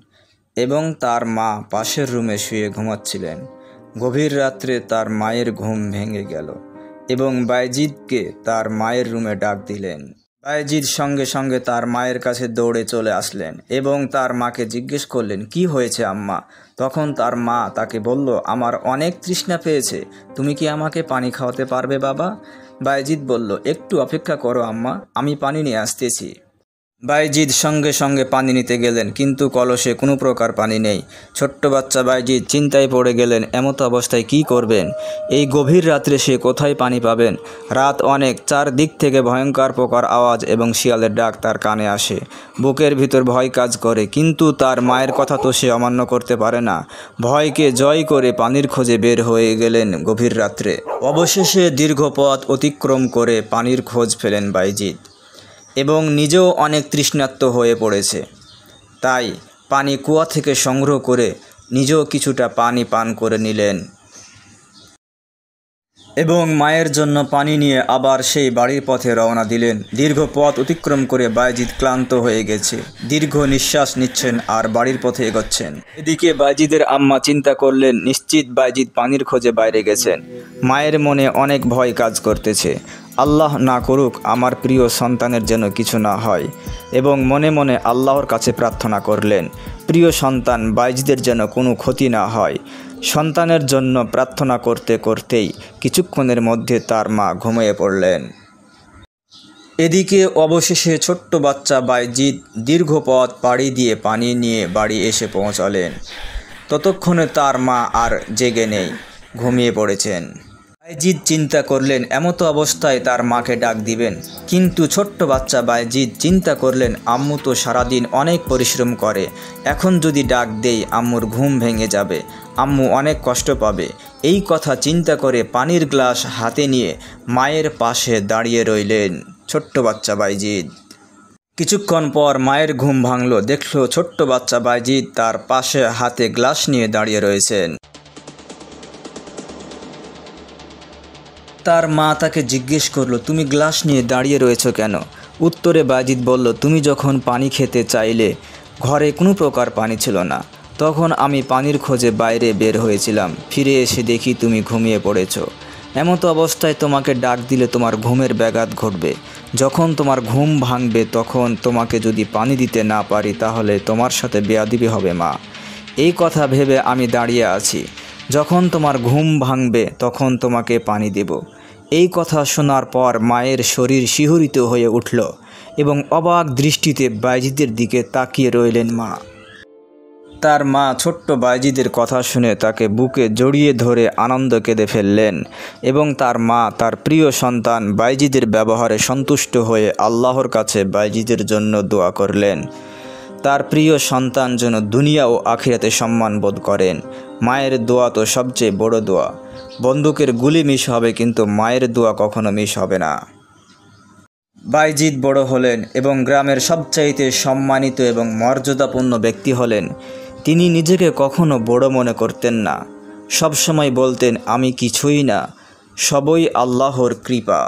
এবং তার মা পাশের রুমে শুয়ে ঘুমাচ্ছিলেন। গভীর রাত্রে তার মায়ের ঘুম ভেঙে গেল এবং বাইজিদকে তার মায়ের রুমে ডাক দিলেন। বাইজিদ সঙ্গে সঙ্গে তার মায়ের কাছে দৌড়ে চলে আসলেন এবং তার মাকে জিজ্ঞেস করলেন, কি হয়েছে আম্মা? তখন তার মা তাকে বলল, আমার অনেক তৃষ্ণা পেয়েছে, তুমি কি আমাকে পানি খাওয়াতে পারবে বাবা? বাইজিদ বলল, একটু অপেক্ষা করো আম্মা, আমি পানি নিয়ে আসতেছি। বাইজিদ সঙ্গে সঙ্গে পানি নিতে গেলেন, কিন্তু কলসে কোনো প্রকার পানি নেই। ছোট্ট বাচ্চা বাইজিদ চিন্তায় পড়ে গেলেন, এমতো অবস্থায় কি করবেন? এই গভীর রাত্রে সে কোথায় পানি পাবেন? রাত অনেক, চারদিক থেকে ভয়ঙ্কর পোকার আওয়াজ এবং শিয়ালের ডাক তার কানে আসে। বুকের ভিতর ভয় কাজ করে, কিন্তু তার মায়ের কথা তো সে অমান্য করতে পারে না। ভয়কে জয় করে পানির খোঁজে বের হয়ে গেলেন গভীর রাত্রে। অবশেষে দীর্ঘ পথ অতিক্রম করে পানির খোঁজ পেলেন বাইজিদ, এবং নিজেও অনেক তৃষ্ণার্ত হয়ে পড়েছে। তাই পানি কুয়া থেকে সংগ্রহ করে নিজেও কিছুটা পানি পান করে নিলেন এবং মায়ের জন্য পানি নিয়ে আবার সেই বাড়ির পথে রওনা দিলেন। দীর্ঘ পথ অতিক্রম করে বাইজিদ ক্লান্ত হয়ে গেছে, দীর্ঘ নিঃশ্বাস নিচ্ছেন আর বাড়ির পথে এগোচ্ছেন। এদিকে বাইজিদের আম্মা চিন্তা করলেন, নিশ্চিত বাইজিদ পানির খোঁজে বাইরে গেছেন। মায়ের মনে অনেক ভয় কাজ করতেছে, আল্লাহ না করুক আমার প্রিয় সন্তানের যেন কিছু না হয়, এবং মনে মনে আল্লাহর কাছে প্রার্থনা করলেন প্রিয় সন্তান বাইজিদের যেন কোনো ক্ষতি না হয়। সন্তানের জন্য প্রার্থনা করতে করতেই কিছুক্ষণের মধ্যে তার মা ঘুমিয়ে পড়লেন। এদিকে অবশেষে ছোট্ট বাচ্চা বাইজিদ দীর্ঘ পথ পাড়ি দিয়ে পানি নিয়ে বাড়ি এসে পৌঁছালেন। ততক্ষণে তার মা আর জেগে নেই, ঘুমিয়ে পড়েছেন। বাইজিদ চিন্তা করলেন এমতো অবস্থায় তার মাকে ডাক দিবেন, কিন্তু ছোট্ট বাচ্চা বাইজিদ চিন্তা করলেন আম্মু তো সারাদিন অনেক পরিশ্রম করে, এখন যদি ডাক দেই আম্মুর ঘুম ভেঙে যাবে, আম্মু অনেক কষ্ট পাবে। এই কথা চিন্তা করে পানির গ্লাস হাতে নিয়ে মায়ের পাশে দাঁড়িয়ে রইলেন ছোট্ট বাচ্চা বাইজিদ। কিছুক্ষণ পর মায়ের ঘুম ভাঙল, দেখল ছোট্ট বাচ্চা বাইজিদ তার পাশে হাতে গ্লাস নিয়ে দাঁড়িয়ে রয়েছেন। তার মা তাকে জিজ্ঞেস করলো, তুমি গ্লাস নিয়ে দাঁড়িয়ে রয়েছো কেন? উত্তরে বাইজিদ বলল, তুমি যখন পানি খেতে চাইলে ঘরে কোনো প্রকার পানি ছিল না, তখন আমি পানির খোঁজে বাইরে বের হয়েছিলাম, ফিরে এসে দেখি তুমি ঘুমিয়ে পড়েছো। এমতো অবস্থায় তোমাকে ডাক দিলে তোমার ঘুমের ব্যাঘাত ঘটবে। যখন তোমার ঘুম ভাঙবে তখন তোমাকে যদি পানি দিতে না পারি তাহলে তোমার সাথে বেয়াদবি হবে মা। এই কথা ভেবে আমি দাঁড়িয়ে আছি, যখন তোমার ঘুম ভাঙবে তখন তোমাকে পানি দেব। এই কথা শোনার পর মায়ের শরীর শিহরিত হয়ে উঠল এবং অবাক দৃষ্টিতে বাইজিদের দিকে তাকিয়ে রইলেন মা। তার মা ছোট্ট বাইজিদের কথা শুনে তাকে বুকে জড়িয়ে ধরে আনন্দ কেঁদে ফেললেন এবং তার মা তার প্রিয় সন্তান বাইজিদের ব্যবহারে সন্তুষ্ট হয়ে আল্লাহর কাছে বাইজিদের জন্য দোয়া করলেন। তার প্রিয় সন্তান যেন দুনিয়া ও আখিরাতে সম্মান বোধ করেন। মায়ের দোয়া তো সবচেয়ে বড় দোয়া। বন্দুকের গুলি মিস হবে, কিন্তু মায়ের দোয়া কখনো মিস হবে না। বাইজিদ বড় হলেন এবং গ্রামের সবচাইতে সম্মানিত এবং মর্যাদাপূর্ণ ব্যক্তি হলেন। তিনি নিজেকে কখনো বড় মনে করতেন না, সবসময় বলতেন আমি কিছুই না, সবই আল্লাহর কৃপা।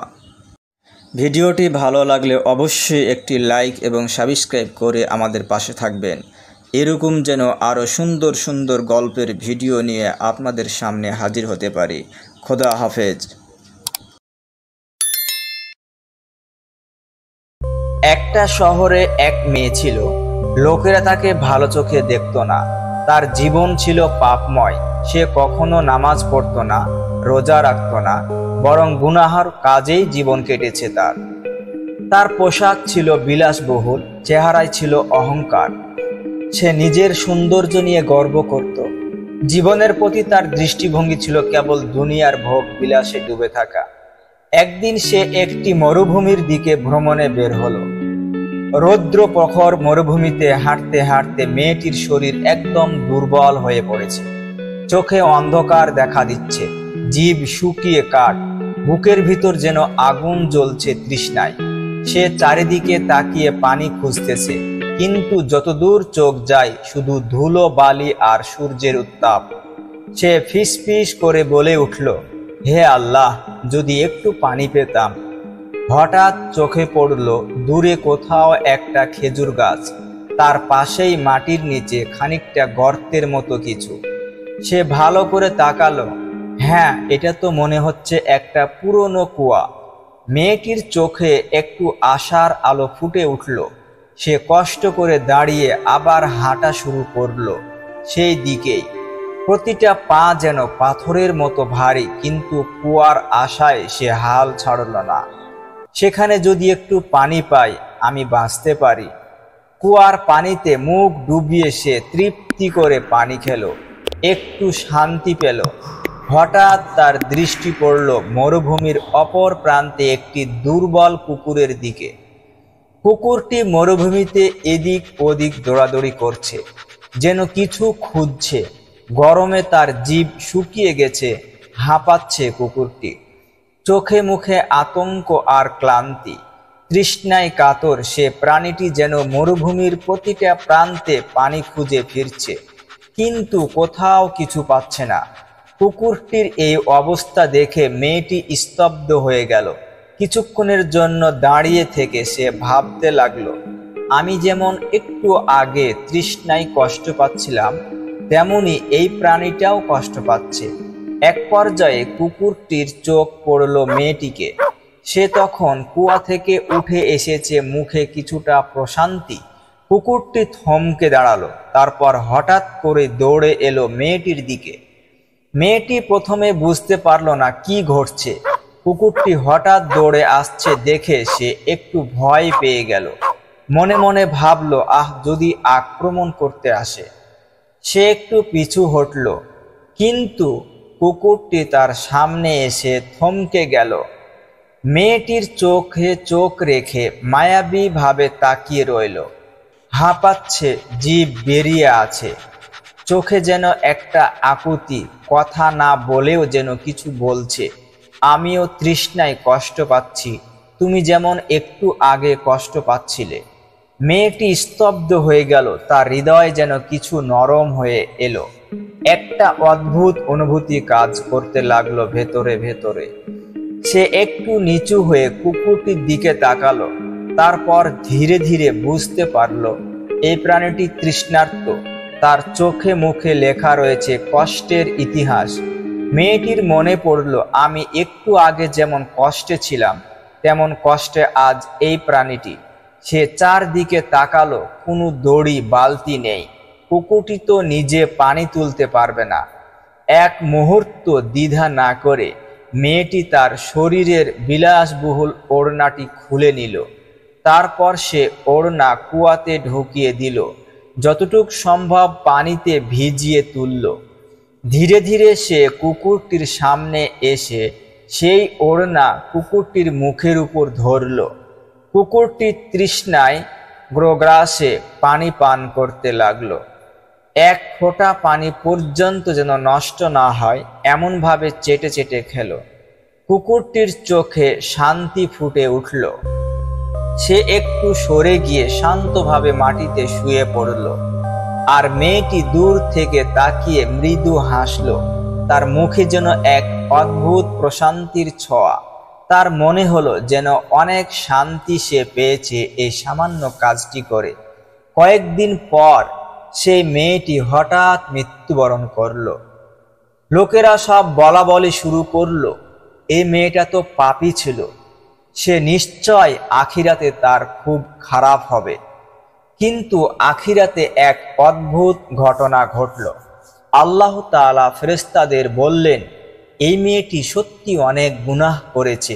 ভিডিওটি ভালো লাগলে অবশ্যই একটি লাইক এবং সাবস্ক্রাইব করে আমাদের পাশে থাকবেন। এরকম যেন আরও সুন্দর সুন্দর গল্পের ভিডিও নিয়ে আপনাদের সামনে হাজির হতে পারি। খোদা হাফেজ। একটা শহরে এক মেয়ে ছিল, লোকেরা তাকে ভালো চোখে দেখত না। তার জীবন ছিল পাপময়। সে কখনো নামাজ পড়ত না, রোজা রাখত না, বরং গুনাহার কাজেই জীবন কেটেছে তার পোশাক ছিল বিলাসবহুল, চেহারায় ছিল অহংকার। সে নিজের সৌন্দর্য নিয়ে গর্ব করত। জীবনের প্রতি তার দৃষ্টিভঙ্গি ছিল কেবল দুনিয়ার ভোগ বিলাসে ডুবে থাকা। একদিন সে একটি মরুভূমির দিকে ভ্রমণে বের হলো। রৌদ্র প্রখর মরুভূমিতে হাঁটতে হাঁটতে মেয়েটির শরীর একদম দুর্বল হয়ে পড়েছে। চোখে অন্ধকার দেখা দিচ্ছে, জিভ শুকিয়ে কাঠ, বুকের ভিতর যেন আগুন জ্বলছে তৃষ্ণায়। সে চারিদিকে তাকিয়ে পানি খুঁজতেছে, কিন্তু যতদূর চোখ যায় শুধু ধুলো বালি আর সূর্যের উত্তাপ। সে ফিসফিস করে বলে উঠল, হে আল্লাহ, যদি একটু পানি পেতাম। হঠাৎ চোখে পড়ল দূরে কোথাও একটা খেজুর গাছ, তার পাশেই মাটির নিচে খানিকটা গর্তের মতো কিছু। সে ভালো করে তাকালো। হ্যাঁ, এটা তো মনে হচ্ছে একটা পুরনো কুয়া। মেয়েটির চোখে একটু আশার আলো ফুটে উঠল। সে কষ্ট করে দাঁড়িয়ে আবার হাঁটা শুরু করলো সেই দিকেই। প্রতিটা পা যেন পাথরের মতো ভারী, কিন্তু কুয়ার আশায় সে হাল ছাড়ল না। সেখানে যদি একটু পানি পাই আমি বাঁচতে পারি, কুয়ার পানিতে মুখ ডুবিয়ে সে তৃপ্তি করে পানি খেলো, একটু শান্তি পেল। হঠাৎ তার দৃষ্টি পড়ল মরুভূমির অপর প্রান্তে একটি দুর্বল কুকুরের দিকে। কুকুরটি মরুভূমিতে এদিক ওদিক দৌড়াদৌড়ি করছে, যেন কিছু খুঁজছে। গরমে তার জিভ শুকিয়ে গেছে, হাঁপাচ্ছে কুকুরটি। চোখে মুখে আতঙ্ক আর ক্লান্তি। তৃষ্ণায় কাতর সে প্রাণীটি যেন মরুভূমির প্রতিটা প্রান্তে পানি খুঁজে ফিরছে, কিন্তু কোথাও কিছু পাচ্ছে না। কুকুরটির এই অবস্থা দেখে মেয়েটি স্তব্ধ হয়ে গেল। কিছুক্ষণের জন্য দাঁড়িয়ে থেকে সে ভাবতে লাগলো, আমি যেমন একটু আগে তৃষ্ণায় কষ্ট পাচ্ছিলাম, তেমনি এই প্রাণীটাও কষ্ট পাচ্ছে। এক পর্যায়ে কুকুরটির চোখ পড়ল মেয়েটিকে। সে তখন কুয়া থেকে উঠে এসেছে, মুখে কিছুটা প্রশান্তি। কুকুরটি থমকে দাঁড়ালো, তারপর হঠাৎ করে দৌড়ে এলো মেয়েটির দিকে। মেয়েটি প্রথমে বুঝতে পারল না কি ঘটছে। কুকুরটি হঠাৎ দৌড়ে আসছে দেখে সে একটু ভয় পেয়ে গেল। মনে মনে ভাবল, যদি আক্রমণ করতে আসে। সে একটু পিছু হটল, কিন্তু কুকুরটি তার সামনে এসে থমকে গেল। মেয়েটির চোখে চোখ রেখে মায়াবী ভাবে তাকিয়ে রইল। হাঁপাচ্ছে, জিভ বেরিয়ে আছে, চোখে যেন একটা আকুতি, কথা না বলেও যেন কিছু বলছে। আমিও তৃষ্ণায় কষ্ট পাচ্ছি, তুমি যেমন একটু আগে কষ্ট পাচ্ছিলে। মেয়েটি স্তব্ধ হয়ে গেল, তার হৃদয় যেন কিছু নরম হয়ে এলো। একটা অদ্ভুত অনুভূতি কাজ করতে লাগলো ভেতরে ভেতরে। সে একটু নিচু হয়ে কুকুরটির দিকে তাকালো, তারপর ধীরে ধীরে বুঝতে পারলো এই প্রাণীটি তৃষ্ণার্ত। তার চোখে মুখে লেখা রয়েছে কষ্টের ইতিহাস। মেয়েটির মনে পড়ল, আমি একটু আগে যেমন কষ্টে ছিলাম, তেমন কষ্টে আজ এই প্রাণীটি। সে চারদিকে তাকালো, কোনো দড়ি বালতি নেই। কুকুরটি তো নিজে পানি তুলতে পারবে না। এক মুহূর্ত দ্বিধা না করে মেয়েটি তার শরীরের বিলাসবহুল ওড়নাটি খুলে নিল। তারপর সে ওড়না কুয়াতে ঢুকিয়ে দিল, যতটুক সম্ভব পানিতে ভিজিয়ে তুলল। ধীরে ধীরে সে কুকুরটির সামনে এসে সেই ওড়না কুকুরটির মুখের উপর ধরল। কুকুরটি তৃষ্ণায় গ্রাসে পানি পান করতে লাগলো। এক ফোঁটা পানি পর্যন্ত যেন নষ্ট না হয় এমনভাবে চেটে চেটে খেল। কুকুরটির চোখে শান্তি ফুটে উঠল। সে একটু সরে গিয়ে শান্তভাবে মাটিতে শুয়ে পড়ল। আর মেয়েটি দূর থেকে তাকিয়ে মৃদু হাসল। তার মুখে যেন এক অদ্ভুত প্রশান্তির ছোঁয়া। তার মনে হলো যেন অনেক শান্তি সে পেয়েছে এই সামান্য কাজটি করে। কয়েকদিন পর সেই মেয়েটি হঠাৎ মৃত্যুবরণ করল। লোকেরা সব বলা বলি শুরু করলো, এই মেয়েটা তো পাপী ছিল, সে নিশ্চয় আখিরাতে তার খুব খারাপ হবে। কিন্তু আখিরাতে এক অদ্ভুত ঘটনা ঘটল। আল্লাহ তাআলা ফেরেশতাদের বললেন, এই মেয়েটি সত্যি অনেক গুনাহ করেছে,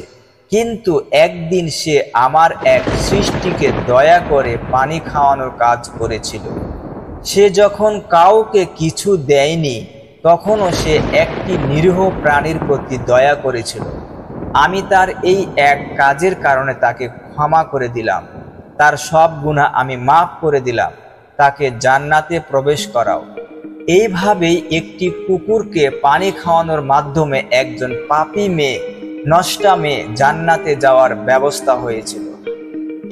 কিন্তু একদিন সে আমার এক সৃষ্টিকে দয়া করে পানি খাওয়ানোর কাজ করেছিল। সে যখন কাউকে কিছু দেয়নি, তখনও সে একটি নিরীহ প্রাণীর প্রতি দয়া করেছিল। আমি তার এই এক কাজের কারণে তাকে ক্ষমা করে দিলাম। তার সব গুনাহ আমি মাফ করে দিলাম, তাকে জান্নাতে প্রবেশ করাও। এইভাবেই একটি কুকুরকে পানি খাওয়ানোর মাধ্যমে একজন পাপী মেয়ে, নষ্টা মেয়ে জান্নাতে যাওয়ার ব্যবস্থা হয়েছিল।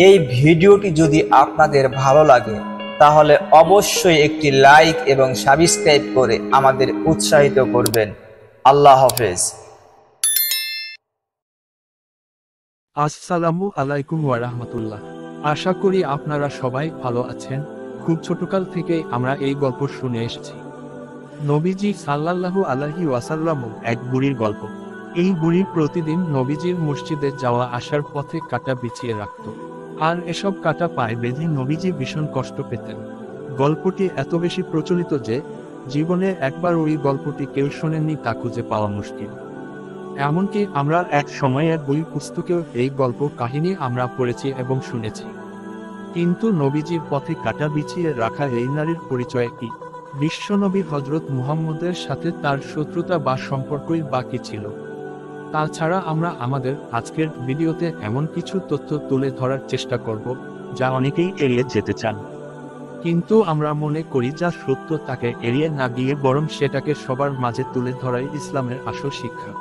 এই ভিডিওটি যদি আপনাদের ভালো লাগে তাহলে অবশ্যই একটি লাইক এবং সাবস্ক্রাইব করে আমাদের উৎসাহিত করবেন। আল্লাহ হাফেজ। আসসালামু আলাইকুম ওয়া রাহমাতুল্লাহ। আশা করি আপনারা সবাই ভালো আছেন। খুব ছোটকাল থেকেই আমরা এই গল্প শুনে এসেছি। নবীজি সাল্লাল্লাহু আলাইহি ওয়াসাল্লাম এক বুড়ির গল্প। এই বুড়ি প্রতিদিন নবীজির মসজিদে যাওয়া আসার পথে কাঁটা বিছিয়ে রাখত, আর এসব কাঁটা পায়ে বেঁধে নবীজি ভীষণ কষ্ট পেতেন। গল্পটি এত বেশি প্রচলিত যে জীবনে একবার ওই গল্পটি কেউ শোনেননি তা খুঁজে পাওয়া মুশকিল। এমনকি আমরা এক সময়ের বই পুস্তকেও এই গল্প কাহিনী আমরা পড়েছি এবং শুনেছি। কিন্তু নবীজির পথে কাঁটা বিছিয়ে রাখা এই নারীর পরিচয় কি? বিশ্বনবী হজরত মুহাম্মদের সাথে তার শত্রুতা বা সম্পর্কই বা কি ছিল? তাছাড়া আমরা আমাদের আজকের ভিডিওতে এমন কিছু তথ্য তুলে ধরার চেষ্টা করব যা অনেকেই এড়িয়ে যেতে চান, কিন্তু আমরা মনে করি যা সত্য তাকে এড়িয়ে না গিয়ে বরং সেটাকে সবার মাঝে তুলে ধরাই ইসলামের আসল শিক্ষা।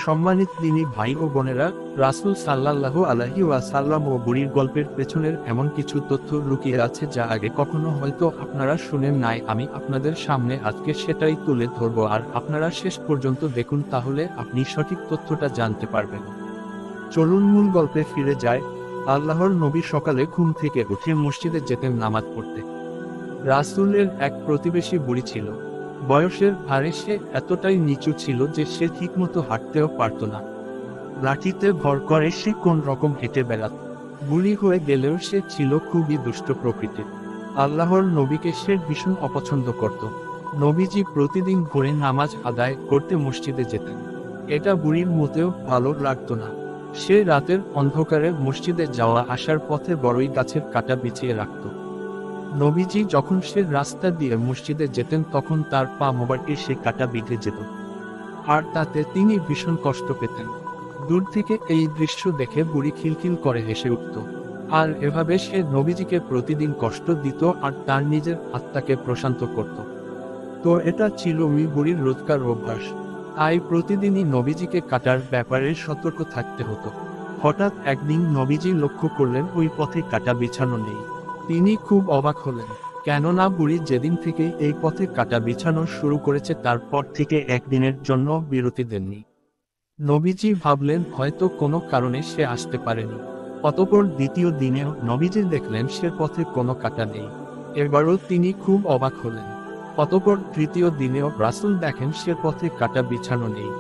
সম্মানিত দিনী ভাই ও বোনেরা, রাসূল সাল্লাল্লাহু আলাইহি ওয়াসাল্লাম ও বুড়ির গল্পের পেছনের এমন কিছু তথ্য লুকিয়ে আছে যা আগে কখনো হয়তো আপনারা শুনেন নাই। আমি আপনাদের সামনে আজকে সেটাই তুলে ধরব, আর আপনারা শেষ পর্যন্ত দেখুন, তাহলে আপনি সঠিক তথ্যটা জানতে পারবেন। চলুন মূল গল্পে ফিরে যায়। আল্লাহর নবী সকালে ঘুম থেকে উঠে মসজিদে যেতেন নামাজ পড়তে। রাসূলের এক প্রতিবেশী বুড়ি ছিল। বয়সের ভারে সে এতটাই নিচু ছিল যে সে ঠিকমতো হাঁটতেও পারত না। লাঠিতে ভর করে সে কোন রকম হেঁটে বেড়াত। বুড়ি হয়ে গেলেও সে ছিল খুবই দুষ্ট প্রকৃতির। আল্লাহর নবীকে সে ভীষণ অপছন্দ করত। নবীজি প্রতিদিন ভোরে নামাজ আদায় করতে মসজিদে যেতেন। এটা বুড়ির মোটেও ভালো লাগতো না। সে রাতের অন্ধকারে মসজিদে যাওয়া আসার পথে বড়ই গাছের কাঁটা বিছিয়ে রাখত। নবীজি যখন সে রাস্তা দিয়ে মসজিদে যেতেন তখন তার পা মোবারকে সে কাঁটা বিঁধে যেত, আর তাতে তিনি ভীষণ কষ্ট পেতেন। দূর থেকে এই দৃশ্য দেখে বুড়ি খিলখিল করে হেসে উঠত। আর এভাবে সে নবীজিকে প্রতিদিন কষ্ট দিত আর তার নিজের আত্মাকে প্রশান্ত করত। তো এটা ছিল বুড়ির রোজকার অভ্যাস। তাই প্রতিদিনই নবীজিকে কাটার ব্যাপারে সতর্ক থাকতে হতো। হঠাৎ একদিন নবীজি লক্ষ্য করলেন ওই পথে কাঁটা বিছানো নেই। তিনি খুব অবাক হলেন, কেননা বুড়ি যেদিন থেকে এই পথে কাঁটা বিছানো শুরু করেছে তারপর থেকে একদিনের জন্য বিরতি দেননি। নবীজি ভাবলেন হয়তো কোনো কারণে সে আসতে পারেনি। অতঃপর দ্বিতীয় দিনেও নবীজি দেখলেন সে পথে কোনো কাঁটা নেই। এবারও তিনি খুব অবাক হলেন। অতঃপর তৃতীয় দিনেও রাসূল দেখেন সে পথে কাঁটা বিছানো নেই।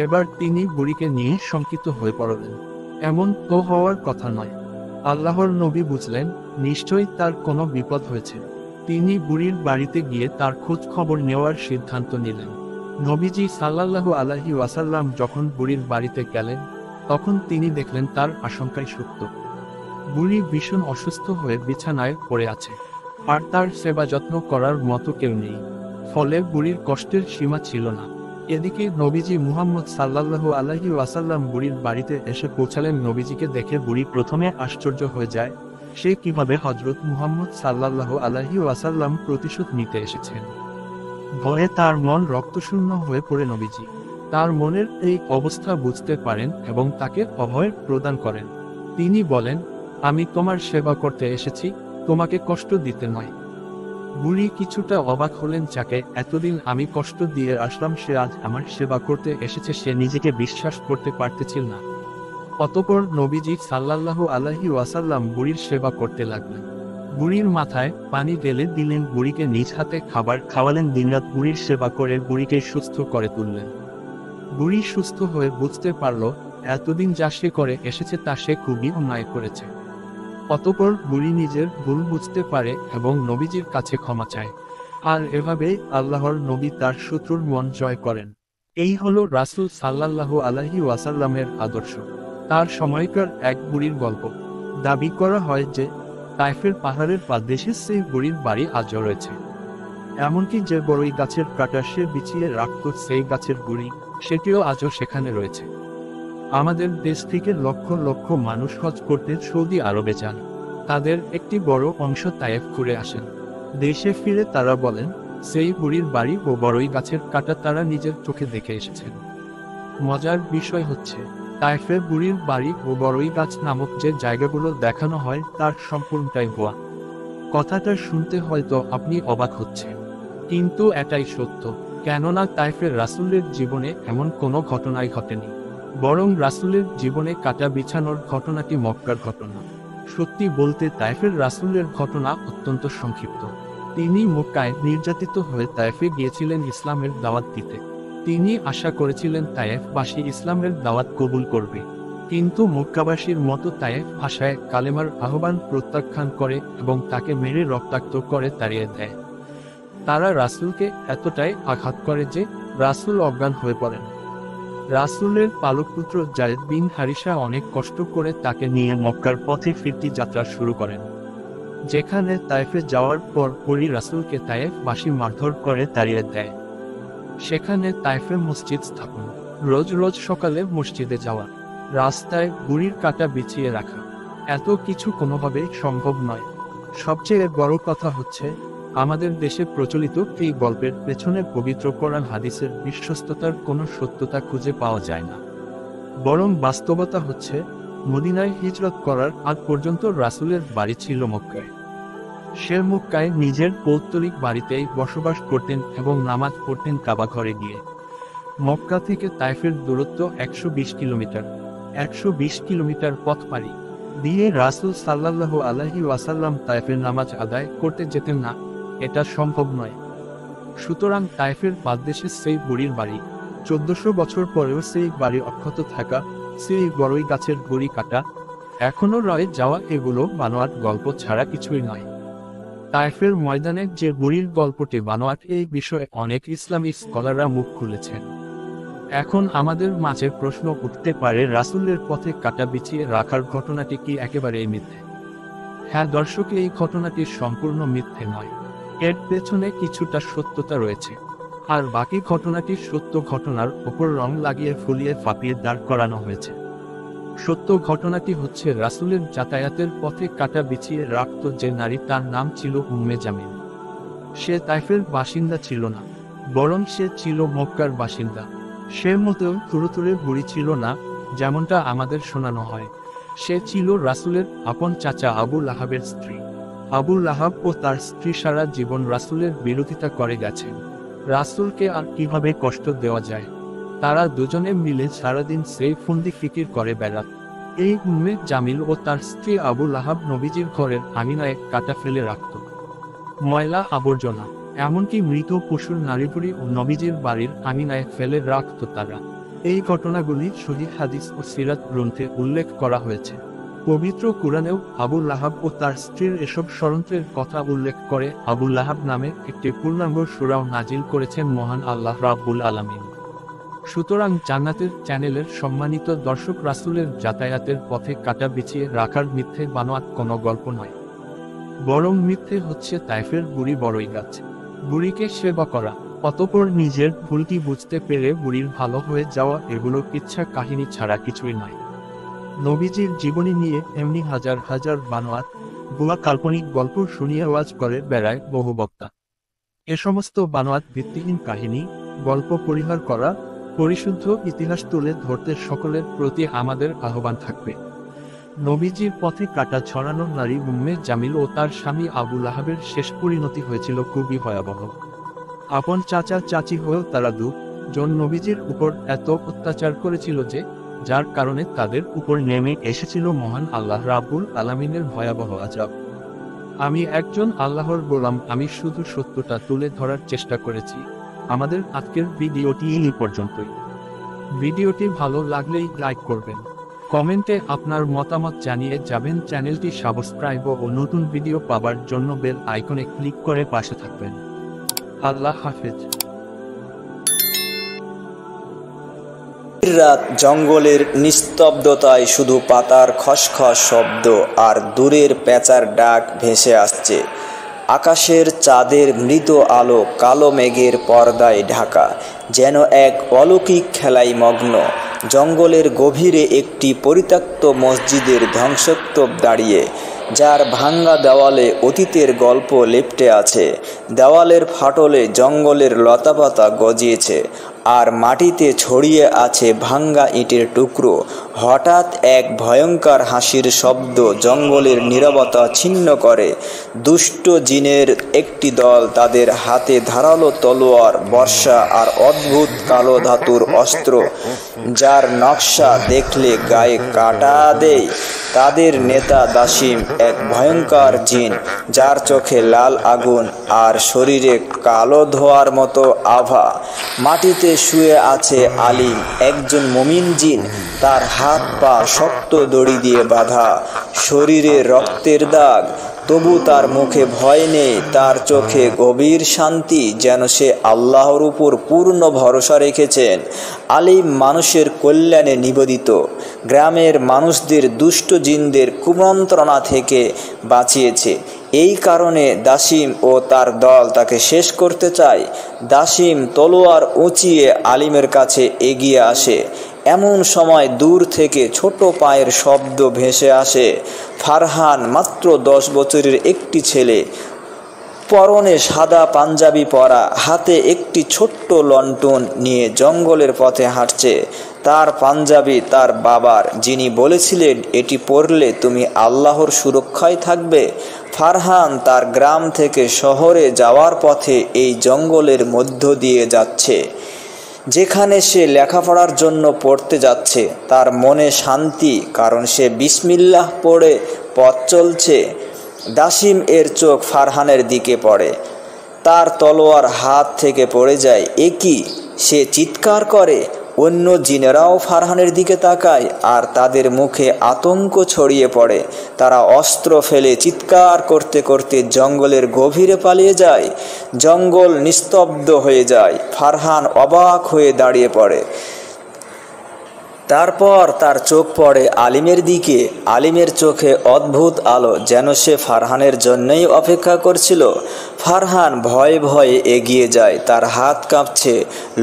এবার তিনি বুড়িকে নিয়ে শঙ্কিত হয়ে পড়লেন। এমন তো হওয়ার কথা নয়। আল্লাহর নবী বুঝলেন নিশ্চয়ই তার কোনো বিপদ হয়েছে। তিনি বুড়ির বাড়িতে গিয়ে তার খোঁজ খবর নেওয়ার সিদ্ধান্ত নিলেন। নবীজি সাল্লাল্লাহু আলাইহি ওয়াসাল্লাম যখন বুড়ির বাড়িতে গেলেন তখন তিনি দেখলেন তার আশঙ্কাই সত্য। বুড়ি ভীষণ অসুস্থ হয়ে বিছানায় পড়ে আছে, আর তার সেবা যত্ন করার মতো কেউ নেই। ফলে বুড়ির কষ্টের সীমা ছিল না। এদিকে নবীজি মুহাম্মদ সাল্লাল্লাহু আলাইহি ওয়াসাল্লাম বুড়ির বাড়িতে এসে পৌঁছালেন। নবীজিকে দেখে বুড়ি প্রথমে আশ্চর্য হয়ে যায়, সে কিভাবে হযরত মুহাম্মদ সাল্লাল্লাহু আলাইহি ওয়াসাল্লাম প্রতিশোধ নিতে এসেছেন। ভয়ে তার মন রক্তশূন্য হয়ে পড়ে। নবীজি তার মনের এই অবস্থা বুঝতে পারেন এবং তাকে অভয় প্রদান করেন। তিনি বলেন, আমি তোমার সেবা করতে এসেছি, তোমাকে কষ্ট দিতে নয়। বুড়ি কিছুটা অবাক হলেন, যাকে এতদিন আমি কষ্ট দিয়ে আসলাম সে আজ আমার সেবা করতে এসেছে, সে নিজেকে বিশ্বাস করতে পারতেছিল না। অতঃপর নবীজি সাল্লাল্লাহু আলাইহি ওয়াসাল্লাম বুড়ির সেবা করতে লাগলেন। বুড়ির মাথায় পানি ঢেলে দিলেন, বুড়িকে নিজ হাতে খাবার খাওয়ালেন, দিনরাত বুড়ির সেবা করে বুড়িকে সুস্থ করে তুললেন। বুড়ি সুস্থ হয়ে বুঝতে পারল এতদিন যা সে করে এসেছে তা সে খুবই অন্যায় করেছে। অতঃপর বুড়ি নিজের ভুল বুঝতে পারে এবং নবীজির কাছে ক্ষমা চায়। আর এভাবেই আল্লাহর নবী তার শত্রুর মন জয় করেন। এই হলো রাসূল সাল্লাল্লাহু আলাইহি ওয়াসাল্লামের আদর্শ। তার সময়কার এক বুড়ির গল্প। দাবি করা হয় যে তায়েফের পাহাড়ের পাদদেশে সেই বুড়ির বাড়ি আজও রয়েছে। এমনকি যে বড়ই গাছের কাঁটা সে বিছিয়ে রাখত সেই গাছের গুড়ি, সেটিও আজও সেখানে রয়েছে। আমাদের দেশ থেকে লক্ষ লক্ষ মানুষ হজ করতে সৌদি আরবে যান। তাদের একটি বড় অংশ তায়েফ ঘুরে আসেন। দেশে ফিরে তারা বলেন সেই বুড়ির বাড়ি ও বড়ই গাছের কাঁটা তারা নিজের চোখে দেখে এসেছেন। মজার বিষয় হচ্ছে তায়েফে বুড়ির বাড়ি ও বড়ই গাছ নামক যে জায়গাগুলো দেখানো হয় তার সম্পূর্ণটাই ভুয়া। কথাটা শুনতে হয়তো আপনি অবাক হচ্ছেন, কিন্তু এটাই সত্য। কেননা তায়েফের রাসূলের জীবনে এমন কোনো ঘটনাই ঘটেনি, বরং রাসূলের জীবনে কাঁটা বিছানোর ঘটনাটি মক্কার ঘটনা। সত্যি বলতে তায়েফের রাসূলের ঘটনা অত্যন্ত সংক্ষিপ্ত। তিনি মক্কায় নির্যাতিত হয়ে তায়েফে গিয়েছিলেন ইসলামের দাওয়াত দিতে। তিনি আশা করেছিলেন তায়েফবাসী ইসলামের দাওয়াত কবুল করবে, কিন্তু মক্কাবাসীর মতো তায়েফ ভাষায় কালেমার আহ্বান প্রত্যাখ্যান করে এবং তাকে মেরে রক্তাক্ত করে তাড়িয়ে দেয়। তারা রাসূলকে এতটাই আঘাত করে যে রাসূল অজ্ঞান হয়ে পড়েন। রাসূলের পালকপুত্র যায়েদ বিন হারিসা অনেক কষ্ট করে তাকে নিয়ে মক্কার পথে ফিরতি যাত্রা শুরু করেন। যেখানে তায়েফে যাওয়ার পর পরই রাসূলকে তায়েফবাসী মারধর করে তাড়িয়ে দেয়। সেখানে তায়েফে মসজিদ স্থাপন, রোজ রোজ সকালে মসজিদে যাওয়া, রাস্তায় বুড়ির কাঁটা বিছিয়ে রাখা, এত কিছু কোনোভাবেই সম্ভব নয়। সবচেয়ে বড় কথা হচ্ছে, আমাদের দেশে প্রচলিত এই গল্পের পেছনে পবিত্র কোরআন হাদিসের বিশ্বস্ততার কোনো সত্যতা খুঁজে পাওয়া যায় না। বরং বাস্তবতা হচ্ছে, মদিনায় হিজরত করার আগ পর্যন্ত রাসূলের বাড়ি ছিল মক্কায়। সে মক্কায় নিজের পৌত্তলিক বাড়িতেই বসবাস করতেন এবং নামাজ পড়তেন কাবা ঘরে গিয়ে। মক্কা থেকে তায়েফের দূরত্ব 120 কিলোমিটার। 120 কিলোমিটার পথ পাড়ি দিয়ে রাসূল সাল্লাল্লাহু আলাইহি ওয়াসাল্লাম তায়েফের নামাজ আদায় করতে যেতেন না, এটা সম্ভব নয়। সুতরাং তায়েফের পাদদেশে সেই বুড়ির বাড়ি, 1400 বছর পরেও সেই বাড়ি অক্ষত থাকা, সেই বড়ই গাছের গুড়ি কাটা, এখনো রয়ে যাওয়া, এগুলো বানোয়াট গল্প ছাড়া কিছুই নয়। তায়েফের ময়দানে যে বুড়ির গল্পটি বানোয়াট, এই বিষয়ে অনেক ইসলামী স্কলাররা মুখ খুলেছেন। এখন আমাদের মাঝে প্রশ্ন উঠতে পারে, রাসূলের পথে কাঁটা বিছিয়ে রাখার ঘটনাটি কি একেবারেই মিথ্যে? হ্যাঁ দর্শক, এই ঘটনাটি সম্পূর্ণ মিথ্যে নয়, এর পেছনে কিছুটা সত্যতা রয়েছে। আর বাকি ঘটনাটি সত্য ঘটনার ওপর রং লাগিয়ে ফুলিয়ে ফাঁপিয়ে দাঁড় করানো হয়েছে। সত্য ঘটনাটি হচ্ছে, রাসূলের যাতায়াতের পথে কাঁটা বিছিয়ে রাখত যে নারী, তার নাম ছিল উম্মে জামিল। সে তায়েফের বাসিন্দা ছিল না, বরং সে ছিল মক্কার বাসিন্দা। সে মোটেও তুরতুরে বুড়ি ছিল না, যেমনটা আমাদের শোনানো হয়। সে ছিল রাসূলের আপন চাচা আবু লাহাবের স্ত্রী। আবু লাহাব ও তার স্ত্রী সারা জীবন রাসূলের বিরোধিতা করে গেছেন। রাসূলকে আর কিভাবে কষ্ট দেওয়া যায়, তারা দুজনে মিলে সারাদিন সেই ফন্দি ফিকির করে বেড়াত। এই উম্মে জামিল ও তার স্ত্রী আবু লাহাব নবীজির ঘরের আঙিনায় কাঁটা ফেলে রাখত। ময়লা আবর্জনা, এমনকি মৃত পশুর নাড়িভুড়ি ও নবীজির বাড়ির আঙিনায় ফেলে রাখত তারা। এই ঘটনাগুলি সহিহ হাদিস ও সিরাত গ্রন্থে উল্লেখ করা হয়েছে। পবিত্র কুরআনেও আবু লাহাব ও তার স্ত্রীর এসব ষড়যন্ত্রের কথা উল্লেখ করে আবু লাহাব নামে একটি পূর্ণাঙ্গ সূরাও নাজিল করেছেন মহান আল্লাহ রাব্বুল আলামিন। সুতরাং জান্নাতের চ্যানেলের সম্মানিত দর্শক, রাসূলের যাতায়াতের পথে কাঁটা বিছিয়ে রাখার মিথ্যে বানোয়াট কোনো গল্প নয়, বরং মিথ্যে হচ্ছে তায়েফের বুড়ি বড়ই গাছ, বুড়িকে সেবা করা, অতঃপর নিজের ভুলটি বুঝতে পেরে বুড়ির ভালো হয়ে যাওয়া, এগুলো কিচ্ছা কাহিনী ছাড়া কিছুই নয়। নবীজির জীবনী নিয়ে এমনি হাজার হাজার বানোয়াট ভুয়া কাল্পনিক গল্প শুনিয়ে ওয়াজ করে বেড়ায় বহু বক্তা। এ সমস্ত বানোয়াট ভিত্তিহীন কাহিনী, গল্প পরিহার করা, পরিশুদ্ধ ইতিহাস তুলে ধরতে সকলের প্রতি আমাদের আহ্বান থাকবে। নবীজির পথে কাঁটা ছড়ানো নারী উম্মে জামিল ও তার স্বামী আবু লাহাবের শেষ পরিণতি হয়েছিল খুবই ভয়াবহ। আপন চাচা চাচি হয়েও তারা দুজন নবীজির উপর এত অত্যাচার করেছিল যে, যার কারণে তাদের উপর নেমে এসেছিল মহান আল্লাহ রাব্বুল আলামিনের ভয়াবহ আযাব। আমি একজন আল্লাহর গোলাম, আমি শুধু সত্যটা তুলে ধরার চেষ্টা করেছি। আমাদের আজকের ভিডিওটি এই পর্যন্তই। ভিডিওটি ভালো লাগলেই লাইক করবেন, কমেন্টে আপনার মতামত জানিয়ে যাবেন। চ্যানেলটি সাবস্ক্রাইব ও নতুন ভিডিও পাবার জন্য বেল আইকনে ক্লিক করে পাশে থাকবেন। আল্লাহ হাফেজ। রাত, জঙ্গলের নিস্তব্ধতায় শুধু পাতার খসখস শব্দ আর দূরের পেঁচার ডাক ভেসে আসছে। আকাশের চাঁদের মৃত আলো কালো মেঘের পর্দায় ঢাকা, যেন এক অলৌকিক খেলায় মগ্ন। জঙ্গলের গভীরে একটি পরিত্যক্ত মসজিদের ধ্বংসস্তূপ দাঁড়িয়ে, যার ভাঙ্গা দেওয়ালে অতীতের গল্প লেপ্টে আছে। দেওয়ালের ফাটলে জঙ্গলের লতাপাতা গজিয়েছে, আর মাটিতে ছড়িয়ে আছে ভাঙ্গা ইটের টুকরো। হঠাৎ এক ভয়ঙ্কর হাসির শব্দ জঙ্গলের নীরবতা ছিন্ন করে। দুষ্ট জিনের একটি দল, তাদের হাতে ধারালো তলোয়ার, বর্শা আর অদ্ভুত কালো ধাতুর অস্ত্র, যার নকশা দেখলে গায়ে কাটা দেয়। তাদের নেতা দাসিম, এক ভয়ঙ্কর জিন, যার চোখে লাল আগুন আর শরীরে কালো ধোঁয়ার মতো আভা। মাটিতে শুয়ে আছে আলিম, একজন মুমিন জিন, তার হাত পা শক্ত দড়ি দিয়ে বাঁধা, শরীরে রক্তের দাগ, তবু তার মুখে ভয় নেই, তার চোখে গভীর শান্তি, যেন সে আল্লাহর উপর পূর্ণ ভরসা রেখেছেন। আলিম মানুষের কল্যাণে নিবেদিত, গ্রামের মানুষদের দুষ্ট জিনদের কুমন্ত্রণা থেকে বাঁচিয়েছে। এই কারণে দাসিম ও তার দল তাকে শেষ করতে চায়। দাসিম তলোয়ার উঁচিয়ে আলিমের কাছে এগিয়ে আসে। এমন সময় দূর থেকে ছোট পায়ের শব্দ ভেসে আসে। ফারহান মাত্র 10 বছরের একটি ছেলে, পরনে সাদা পাঞ্জাবি পরা, হাতে একটি ছোট্ট লণ্ঠন নিয়ে জঙ্গলের পথে হাঁটছে। তার পাঞ্জাবি তার বাবার, যিনি বলেছিলেন এটি পরলে তুমি আল্লাহর সুরক্ষায় থাকবে। ফারহান তার গ্রাম থেকে শহরে যাওয়ার পথে এই জঙ্গলের মধ্য দিয়ে যাচ্ছে, যেখানে সে লেখাপড়ার জন্য পড়তে যাচ্ছে। তার মনে শান্তি, কারণ সে বিসমিল্লাহ পড়ে পথ চলছে। দাসিম এর চোখ ফারহানের দিকে পড়ে। তার তলোয়ার হাত থেকে পড়ে যায়। কি! সে চিৎকার করে। অন্য জিনেরাও ফারহানের দিকে তাকায় আর তাদের মুখে আতঙ্ক ছড়িয়ে পড়ে। তারা অস্ত্র ফেলে চিৎকার করতে করতে জঙ্গলের গভীরে পালিয়ে যায়। জঙ্গল নিস্তব্ধ হয়ে যায়। ফারহান অবাক হয়ে দাঁড়িয়ে পড়ে। তারপর তার চোখ পড়ে আলিমের দিকে। আলিমের চোখে অদ্ভুত আলো, যেন সে ফারহানের জন্যই অপেক্ষা করছিল। ফারহান ভয়ে ভয়ে এগিয়ে যায়। তার হাত কাঁপছে,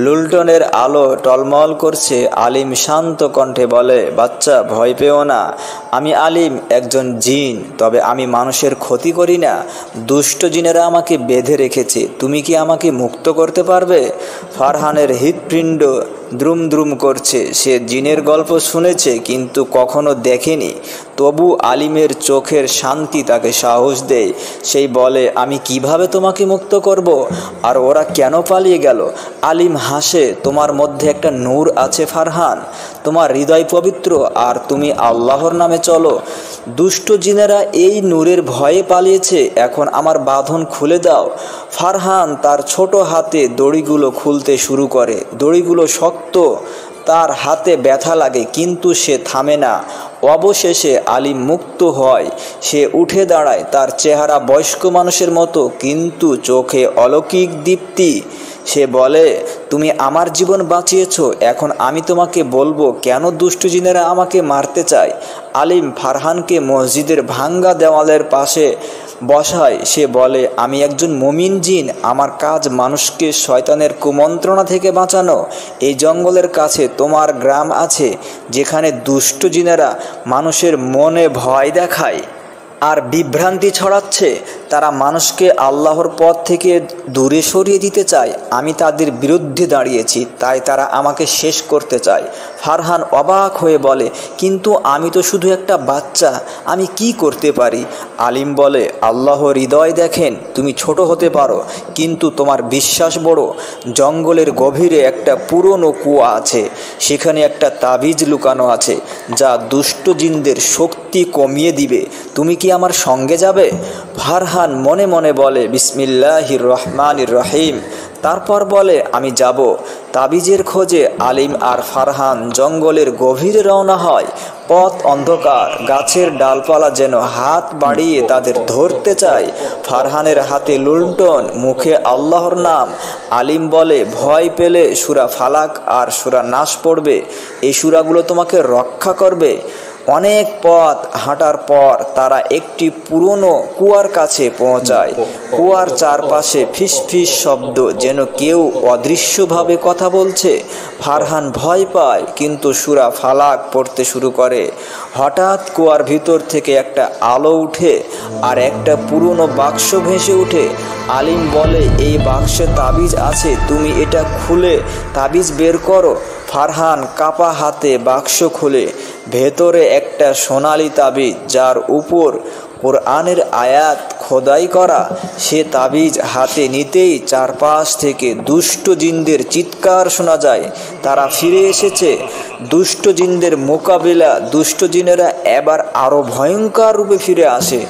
লুল্টনের আলো টলমল করছে। আলিম শান্ত কণ্ঠে বলে, বাচ্চা, ভয় পেও না। আমি আলিম, একজন জিন, তবে আমি মানুষের ক্ষতি করি না। দুষ্ট জিনেরা আমাকে বেঁধে রেখেছে। তুমি কি আমাকে মুক্ত করতে পারবে? ফারহানের হৃৎপিণ্ড দ্রুম দ্রুম করছে। সে জিনের গল্প শুনেছে কিন্তু কখনো দেখেনি। তবু আলিমের চোখের শান্তি তাকে সাহস দেয়। সেই বলে, আমি কিভাবে তোমাকে মুক্ত করব? আর ওরা কেন পালিয়ে গেল? আলিম হাসে, তোমার মধ্যে একটা নূর আছে ফারহান। তোমার হৃদয় পবিত্র আর তুমি আল্লাহর নামে চলো। দুষ্ট জিনেরা এই নূরের ভয়ে পালিয়েছে। এখন আমার বাঁধন খুলে দাও। ফারহান তার ছোট হাতে দড়িগুলো খুলতে শুরু করে। দড়িগুলো শক্ত, তার হাতে ব্যথা লাগে, কিন্তু সে থামে না। অবশেষে আলিম মুক্ত হয়। সে উঠে দাঁড়ায়। তার চেহারা বয়স্ক মানুষের মতো, কিন্তু চোখে অলৌকিক দীপ্তি। সে বলে, তুমি আমার জীবন বাঁচিয়েছ। এখন আমি তোমাকে বলবো কেন দুষ্ট জিনেরা আমাকে মারতে চায়। আলিম ফারহানকে মসজিদের ভাঙ্গা দেওয়ালের পাশে বসায়। সে বলে, আমি একজন মুমিন জিন। আমার কাজ মানুষকে শয়তানের কুমন্ত্রণা থেকে বাঁচানো। এই জঙ্গলের কাছে তোমার গ্রাম আছে, যেখানে দুষ্ট জিনেরা মানুষের মনে ভয় দেখায় আর বিভ্রান্তি ছড়াচ্ছে। তারা মানুষকে আল্লাহর পথ থেকে দূরে সরিয়ে দিতে চায়। আমি তাদের বিরুদ্ধে দাঁড়িয়েছি, তাই তারা আমাকে শেষ করতে চায়। ফারহান অবাক হয়ে বলে, কিন্তু আমি তো শুধু একটা বাচ্চা, আমি কি করতে পারি? আলিম বলে, আল্লাহ হৃদয় দেখেন। তুমি ছোট হতে পারো, কিন্তু তোমার বিশ্বাস বড়। জঙ্গলের গভীরে একটা পুরনো কুয়া আছে। সেখানে একটা তাবিজ লুকানো আছে, যা দুষ্ট জিনদের শক্তি কমিয়ে দিবে। তুমি কি আমার সঙ্গে যাবে? ফারহান মনে মনে বলে, বিসমিল্লাহির রহমানির রহিম। তারপর বলে, আমি যাব। তাবিজের খোঁজে আলিম আর ফারহান জঙ্গলের গভীরে রওনা হয়। পথ অন্ধকার, গাছের ডালপালা যেন হাত বাড়িয়ে তাদের ধরতে চায়। ফারহানের হাতে লুণ্ঠন, মুখে আল্লাহর নাম। আলিম বলে, ভয় পেলে সূরা ফালাক আর সূরা নাস পড়বে। এই সূরাগুলো তোমাকে রক্ষা করবে। অনেক পথ হাঁটার পর তারা একটি পুরনো কুয়ার কাছে পৌঁছায়। কুয়ার চারপাশে ফিসফিস শব্দ, যেন কেউ অদৃশ্যভাবে কথা বলছে। ফারহান ভয় পায়, কিন্তু সূরা ফালাক পড়তে শুরু করে। হঠাৎ কুয়ার ভিতর থেকে একটা আলো উঠে আর একটা পুরনো বাক্স ভেসে ওঠে। আলিম বলে, এই বাক্সে তাবিজ আছে, তুমি এটা খুলে তাবিজ বের করো। ফারহান কাপা হাতে বাক্স খুলে ভেতরে একটা সোনালী তাবিজ, যার উপর কোরআনের আয়াত খোদাই করা। সে তাবিজ হাতে নিতেই চারপাশ থেকে দুষ্ট জিনদের চিৎকার শোনা যায়। তারা ফিরে এসেছে। দুষ্ট জিনদের মোকাবিলা। দুষ্ট জিনেরা এবার আরও ভয়ঙ্কর রূপে ফিরে আসে।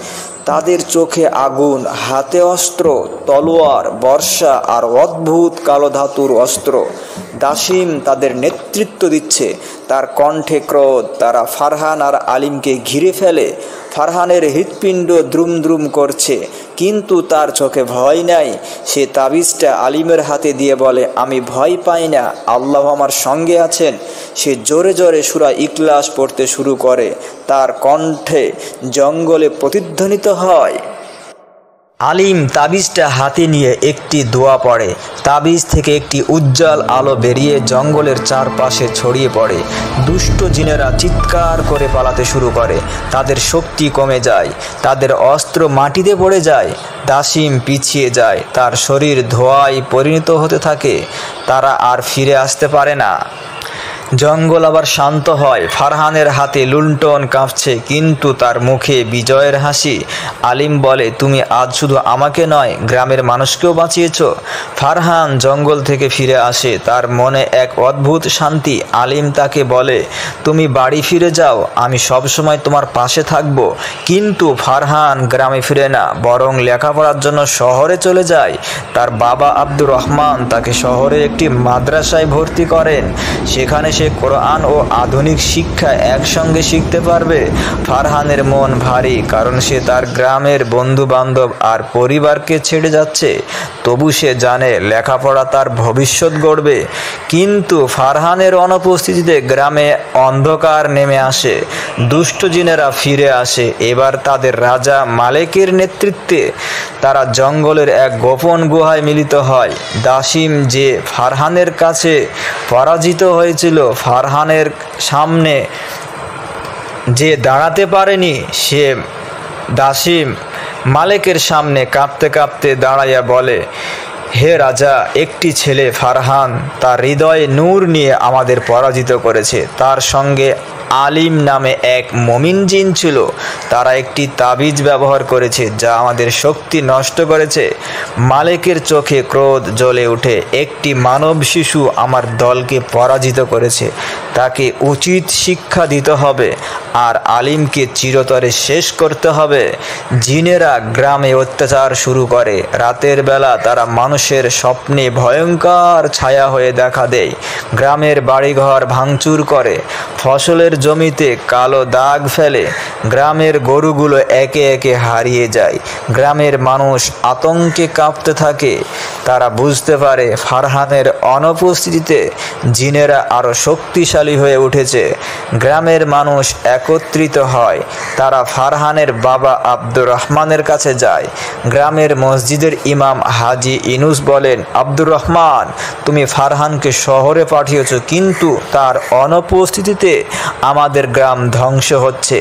তাদের চোখে আগুন, হাতে অস্ত্র, তলোয়ার, বর্ষা আর অদ্ভুত কালো ধাতুর অস্ত্র। দাসিম তাদের নেতৃত্ব দিচ্ছে, তার কণ্ঠে ক্রোধ। তারা ফারহান আর আলিমকে ঘিরে ফেলে। ফারহানের হৃৎপিণ্ড দ্রুম দ্রুম করছে, কিন্তু তার চোখে ভয় নাই। সে তাবিজটা আলিমের হাতে দিয়ে বলে, আমি ভয় পাই না, আল্লাহ আমার সঙ্গে আছেন। সে জোরে জোরে সূরা ইখলাস পড়তে শুরু করে। তার কণ্ঠে জঙ্গলে প্রতিধ্বনিত হয়। আলিম তাবিজটা হাতে নিয়ে একটি দোয়া পড়ে। তাবিজ থেকে একটি উজ্জ্বল আলো বেরিয়ে জঙ্গলের চারপাশে ছড়িয়ে পড়ে। দুষ্ট জিনেরা চিৎকার করে পালাতে শুরু করে। তাদের শক্তি কমে যায়, তাদের অস্ত্র মাটিতে পড়ে যায়। দাসিম পিছিয়ে যায়, তার শরীর ধোঁয়ায় পরিণত হতে থাকে। তারা আর ফিরে আসতে পারে না। জঙ্গল আবার শান্ত হয়। ফারহানের হাতে লুণ্ঠন কাঁপছে, কিন্তু তার মুখে বিজয়ের হাসি। আলিম বলে, তুমি আজ শুধু আমাকে নয়, গ্রামের মানুষকেও বাঁচিয়েছ। ফারহান জঙ্গল থেকে ফিরে আসে, তার মনে এক অদ্ভুত শান্তি। আলিম তাকে বলে, তুমি বাড়ি ফিরে যাও, আমি সবসময় তোমার পাশে থাকব। কিন্তু ফারহান গ্রামে ফিরে না, বরং লেখাপড়ার জন্য শহরে চলে যায়। তার বাবা আব্দুর রহমান তাকে শহরে একটি মাদ্রাসায় ভর্তি করেন। সেখানে সে কোরআন ও আধুনিক শিক্ষা একসঙ্গে শিখতে পারবে। ফারহানের মন ভারী, কারণ সে তার গ্রামের বন্ধু বান্ধব আর পরিবারকে ছেড়ে যাচ্ছে। তবু সে জানে লেখাপড়া তার ভবিষ্যৎ গড়বে। কিন্তু ফারহানের অনুপস্থিতিতে গ্রামে অন্ধকার নেমে আসে। দুষ্ট জিনেরা ফিরে আসে, এবার তাদের রাজা মালেকের নেতৃত্বে। তারা জঙ্গলের এক গোপন গুহায় মিলিত হয়। দাসিম যে ফারহানের কাছে পরাজিত হয়েছিল, ফারহানের সামনে যে দাঁড়াতে পারেনি, সে দাসিম মালেকের সামনে কাঁপতে কাঁপতে দাঁড়াইয়া বলে, হে রাজা, একটি ছেলে ফারহান তার হৃদয়ে নূর নিয়ে আমাদের পরাজিত করেছে। তার সঙ্গে আলিম নামে এক মমিন জিন ছিল। তারা একটি তাবিজ ব্যবহার করেছে যা আমাদের শক্তি নষ্ট করেছে। মালেকের চোখে ক্রোধ জ্বলে ওঠে। একটি মানব শিশু আমার দলকে পরাজিত করেছে, তাকে উচিত শিক্ষা দিতে হবে আর আলিমকে চিরতরে শেষ করতে হবে। জিনেরা গ্রামে অত্যাচার শুরু করে। রাতের বেলা তারা মানুষের স্বপ্নে ভয়ঙ্কর ছায়া হয়ে দেখা দেয়। গ্রামের বাড়িঘর ভাঙচুর করে, ফসলের জমিতে কালো দাগ ফেলে। গ্রামের গরুগুলো একে একে হারিয়ে যায়। গ্রামের মানুষ আতঙ্কে কাঁপতে থাকে। তারা বুঝতে পারে ফারহানের অনুপস্থিতিতে জিনেরা আরও শক্তিশালী হয়ে উঠেছে। গ্রামের মানুষ একত্রিত হয়। তারা ফারহানের বাবা আব্দুর রহমানের কাছে যায়। গ্রামের মসজিদের ইমাম হাজি ইনুস বলেন, আব্দুর রহমান, তুমি ফারহানকে শহরে পাঠিয়েছ, কিন্তু তার অনুপস্থিতিতে আমাদের গ্রাম ধ্বংস হচ্ছে।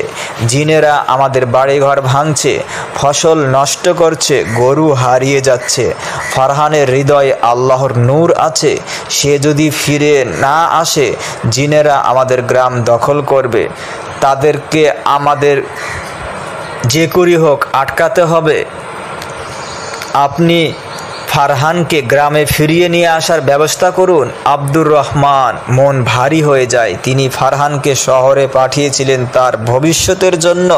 জিনেরা আমাদের বাড়িঘর ভাঙছে, ফসল নষ্ট করছে, গরু হারিয়ে যাচ্ছে। ফারহানের হৃদয়ে আল্লাহর নূর আছে। সে যদি ফিরে না আসে, জিনেরা আমাদের গ্রাম দখল করবে। তাদেরকে আমাদের যে করি হোক আটকাতে হবে। আপনি ফারহানকে গ্রামে ফিরিয়ে নিয়ে আসার ব্যবস্থা করুন। আব্দুর রহমান মন ভারী হয়ে যায়। তিনি ফারহানকে শহরে পাঠিয়েছিলেন তার ভবিষ্যতের জন্য,